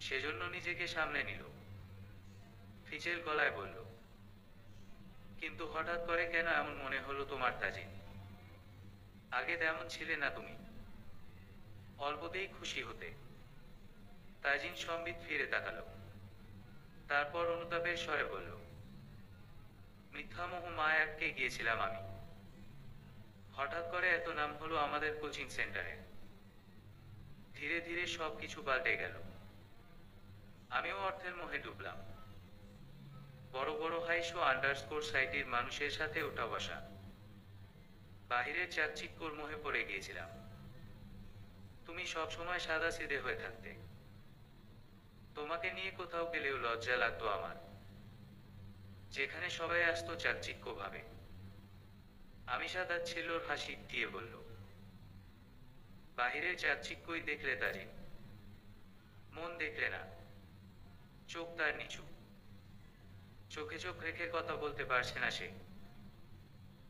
সেজন্য নিজেকে সামলে নিল। ফিচেল গলায় বলল, কিন্তু হঠাৎ করে কেন এমন মনে হলো তোমার তাজিন? আগে তেমন ছিলে না তুমি। অল্পতেই খুশি হতে। তাজিন সম্বিত ফিরে তাকালো। তারপর অনুতাপের স্বরে বলল, মিথ্যামোহ মায় আটকে গিয়েছিলাম আমি। হঠাৎ করে এত নাম হলো আমাদের কোচিং সেন্টারে। ধীরে ধীরে সবকিছু পাল্টে গেল। আমিও অর্থের মোহে ডুবলাম। বড় বড় হাইশো আন্ডারস্কোর সাইটের মানুষের সাথে ওঠা বসা। বাহিরের চাকচিক্যর মোহে পড়ে গিয়েছিলাম। তুমি সবসময় সাদা সিধে হয়ে থাকতে। তোমাকে নিয়ে কোথাও গেলেও লজ্জা লাগতো আমার। যেখানে সবাই আসতো চাকচিক্য ভাবে। আমিষা তাচ্ছিল্যর হাসি দিয়ে বলল, বাহিরের চাকচিক্যই দেখলে তাজিন, মন দেখলে না। চোখ তার নিচু, চোখে চোখ রেখে কথা বলতে পারছে না সে।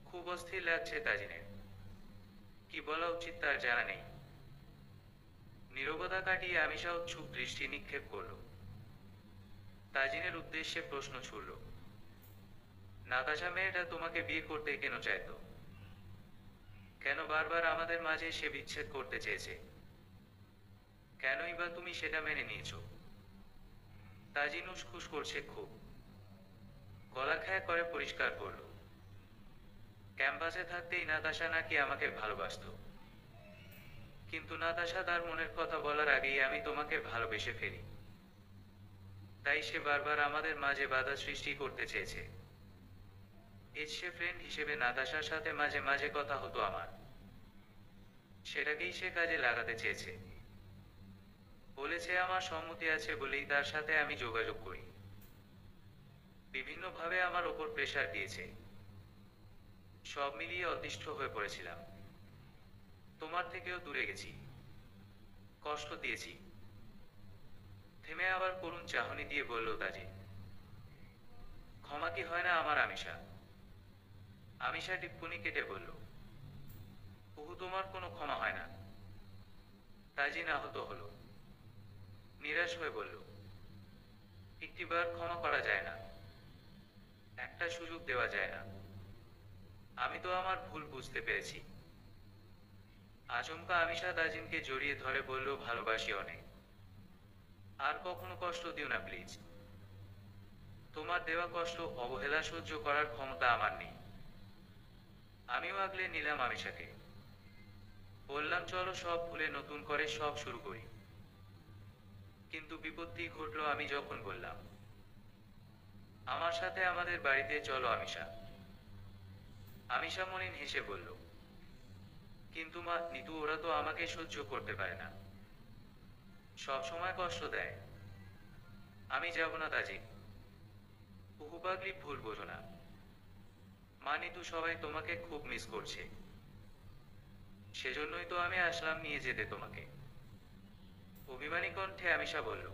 খুব অস্থির লাগছে তাজিনের, কি বলা উচিত তার জানা নেই। নীরবতা কাটিয়ে আমিষা উৎসুক দৃষ্টি নিক্ষেপ করল, তাজিনের উদ্দেশ্যে প্রশ্ন ছুড়ল, নাতাশা মেয়েটা তোমাকে বিয়ে করতে কেন চাইতো? কেন বারবার আমাদের মাঝে সে বিচ্ছেদ করতে চেয়েছে? কেনই বা তুমি সেটা মেনে নিয়েছো? তাজিন উসখুস করছে খুব, গলা খ্যা করে পরিষ্কার করল, ক্যাম্পাসে থাকতেই নাতাশা নাকি আমাকে ভালোবাসতো, কিন্তু নাতাশা তার মনের কথা বলার আগেই আমি তোমাকে ভালোবেসে ফেলি। তাই সে বারবার আমাদের মাঝে বাধা সৃষ্টি করতে চেয়েছে। সে ফ্রেন্ড হিসেবে নাতাশার সাথে মাঝে মাঝে কথা হতো আমার, সেটাকেই সে কাজে লাগাতে চেয়েছে। বলেছে আমার সম্মতি আছে বলেই তার সাথে আমি যোগাযোগ করি। বিভিন্নভাবে আমার ওপর প্রেশার দিয়েছে। সব মিলিয়ে অতিষ্ঠ হয়ে পড়েছিলাম। তোমার থেকেও দূরে গেছি, কষ্ট দিয়েছি। থেমে আবার করুণ চাহনি দিয়ে বলল তাজি, ক্ষমা কি হয় না আমার আমিষা? আমিষা টিপ্পনি কেটে বলল, ওহু তোমার কোনো ক্ষমা হয় না। তাজিন আহত হলো, নিরাশ হয়ে বলল, একটিবার ক্ষমা করা যায় না, একটা সুযোগ দেওয়া যায় না? আমি তো আমার ভুল বুঝতে পেরেছি। আচমকা আমিষা তাজিনকে জড়িয়ে ধরে বলল, ভালোবাসি অনেক, আর কখনো কষ্ট দিও না প্লিজ। তোমার দেওয়া কষ্ট অবহেলা সহ্য করার ক্ষমতা আমার নেই। আমিও আগলে নিলাম আমিষাকে, বললাম চলো সব ভুলে নতুন করে সব শুরু করি। কিন্তু বিপত্তি ঘটলো আমি যখন বললাম, আমার সাথে আমাদের বাড়িতে চলো আমিষা। আমিষা মনিন হেসে বলল, কিন্তু মা নিতু ওরা তো আমাকে সহ্য করতে পারে না, সব সময় কষ্ট দেয়। আমি যাব না তাজি। উহু পাগলি, ভুল বোঝো না। মা নিতু সবাই তোমাকে খুব মিস করছে, সেজন্যই তো আমি আসলাম নিয়ে যেতে তোমাকে। অভিমানী কণ্ঠে আমিষা বলল,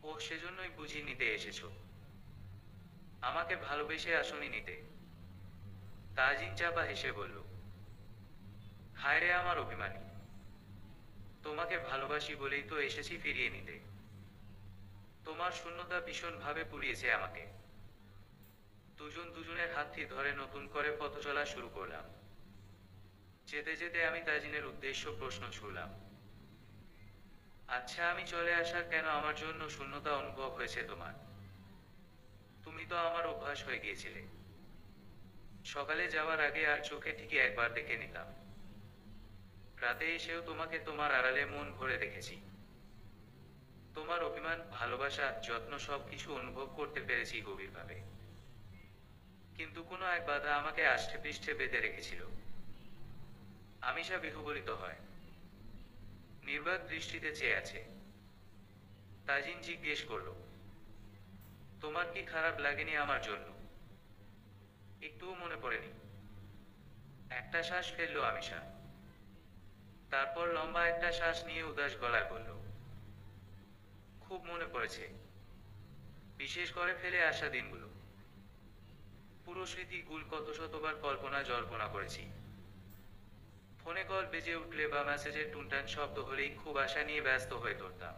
ও সেজন্যই বুঝি নিতে এসেছো? আমাকে ভালোবেসে আসনি নিতে? তাজিন চাপা হেসে বলল, হায় রে আমার অভিমানী, তোমাকে ভালোবাসি বলেই তো এসেছি ফিরিয়ে নিতে। তোমার শূন্যতা ভীষণভাবে পুড়িয়েছে আমাকে। দুজন দুজনের হাতটি ধরে নতুন করে পথ চলা শুরু করলাম। যেতে যেতে আমি তাজিনের উদ্দেশ্য প্রশ্ন ছুড়লাম, আচ্ছা আমি চলে আসার কেন আমার জন্য শূন্যতা অনুভব হয়েছে তোমার? তুমি তো আমার অভ্যাস হয়ে গিয়েছিলে। সকালে যাওয়ার আগে আর চোখে ঠিকই একবার দেখে নিতাম, রাতে এসেও তোমাকে তোমার আড়ালে মন ভরে দেখেছি। তোমার অভিমান, ভালোবাসা, যত্ন সবকিছু অনুভব করতে পেরেছি গভীরভাবে। কিন্তু কোনো এক বাধা আমাকে আষ্টে পৃষ্ঠে বেঁধে রেখেছিল। আমিষা বিহ্বলিত হয়, নির্বাক দৃষ্টিতে চেয়ে আছে। তাজিন জিজ্ঞেস করল, তোমার কি খারাপ লাগেনি আমার জন্য? একটুও মনে পড়েনি? একটা শ্বাস ফেললো আমিষা, তারপর লম্বা একটা শ্বাস নিয়ে উদাস গলায় বলল, খুব মনে পড়েছে, বিশেষ করে ফেলে আসা দিনগুলো। পুরো স্মৃতি গুল কত শতবার কল্পনা জল্পনা করেছি। ফোনে কল বেজে উঠলে বা মেসেজের টুনটান শব্দ হলেই খুব আশা নিয়ে ব্যস্ত হয়ে ধরতাম।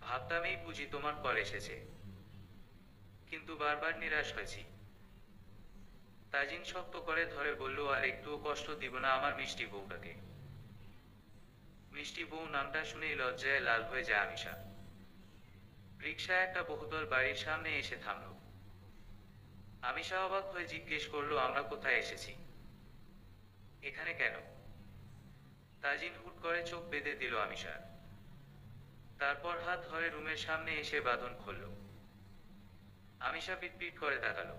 ভাবতাম এই বুঝি তোমার কল এসেছে, কিন্তু বারবার নিরাশ হয়েছি। তাজিন শক্ত করে ধরে বলল, আর একটুও কষ্ট দিব না আমার মিষ্টি বউটাকে। মিষ্টি বউ নামটা শুনেই লজ্জায় লাল হয়ে যায় আমিষা। রিকশা একটা বহুতল বাড়ির সামনে এসে থামল। আমিষা অবাক হয়ে জিজ্ঞেস করলো, আমরা কোথায় এসেছি? এখানে কেন? তাজিন হুট করে চোখ বেঁধে দিল আমিষার, তারপর হাত ধরে রুমের সামনে এসে বাঁধন খুলল। আমিষা পিটপিট করে তাকালো,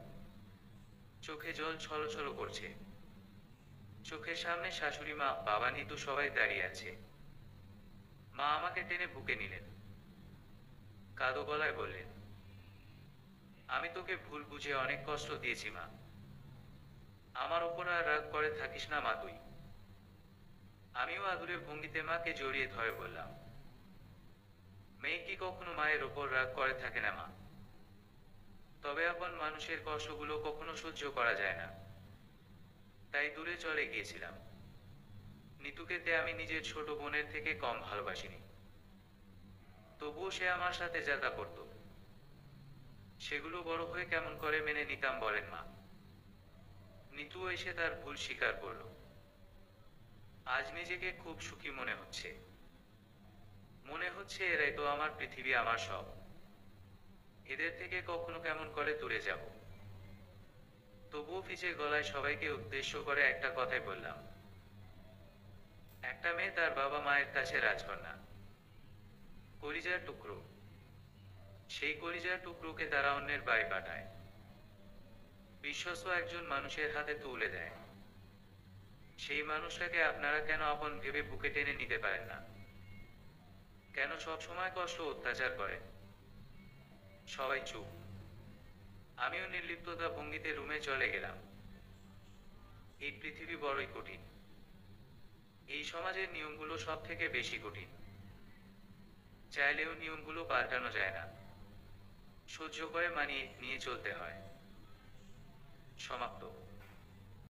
চোখে জল ছলছল করছে। চোখের সামনে শাশুড়ি মা, বাবা, নিতু সবাই দাঁড়িয়ে আছে। মা আমাকে টেনে বুকে নিলেন, কাঁদো গলায় বললেন, আমি তোকে ভুল বুঝে অনেক কষ্ট দিয়েছি মা, আমার ওপর আর রাগ করে থাকিস না মা তুই। আমিও আদুরে ভঙ্গিতে মাকে জড়িয়ে ধরে বললাম, মেয়ে কি কখনো মায়ের ওপর রাগ করে থাকে না মা? তবে আপন মানুষের কষ্টগুলো কখনো সহ্য করা যায় না। তাই দূরে চলে গিয়েছিলাম। নিতুকে আমি নিজের ছোট বোনের থেকে কম ভালোবাসিনি। তবুও সে আমার সাথে যা তা করত, সেগুলো বড় হয়ে কেমন করে মেনে নিতাম বলেন মা? নিতু এসে তার ভুল স্বীকার করলো। আজ নিজেকে খুব সুখী মনে হচ্ছে। মনে হচ্ছে এরাই তো আমার পৃথিবী, আমার সব। এদের থেকে কখনো কেমন করে দূরে যাব। তবুও ভিজে গলায় সবাইকে উদ্দেশ্য করে একটা কথাই বললাম। একটা মেয়ে তার বাবা মায়ের কাছে রাজকন্যা, কলিজার টুকরো। সেই কলিজার টুকরোকে তারা অন্যের বাড়ি পাঠায়, বিশ্বস্ত একজন মানুষের হাতে তুলে দেয়। সেই মানুষটাকে আপনারা কেন আপন ভেবে বুকে টেনে নিতে পারেন না? কেন সব সময় কষ্ট অত্যাচার করেন? সবাই চুপ। আমিও নির্লিপ্ততা ভঙ্গিতে রুমে চলে গেলাম। এই পৃথিবী বড়ই কঠিন। এই সমাজের নিয়মগুলো সব থেকে বেশি কঠিন। চাইলেও নিয়মগুলো পাল্টানো যায় না, সহ্য করে মানিয়ে নিয়ে চলতে হয়। সমাপ্ত।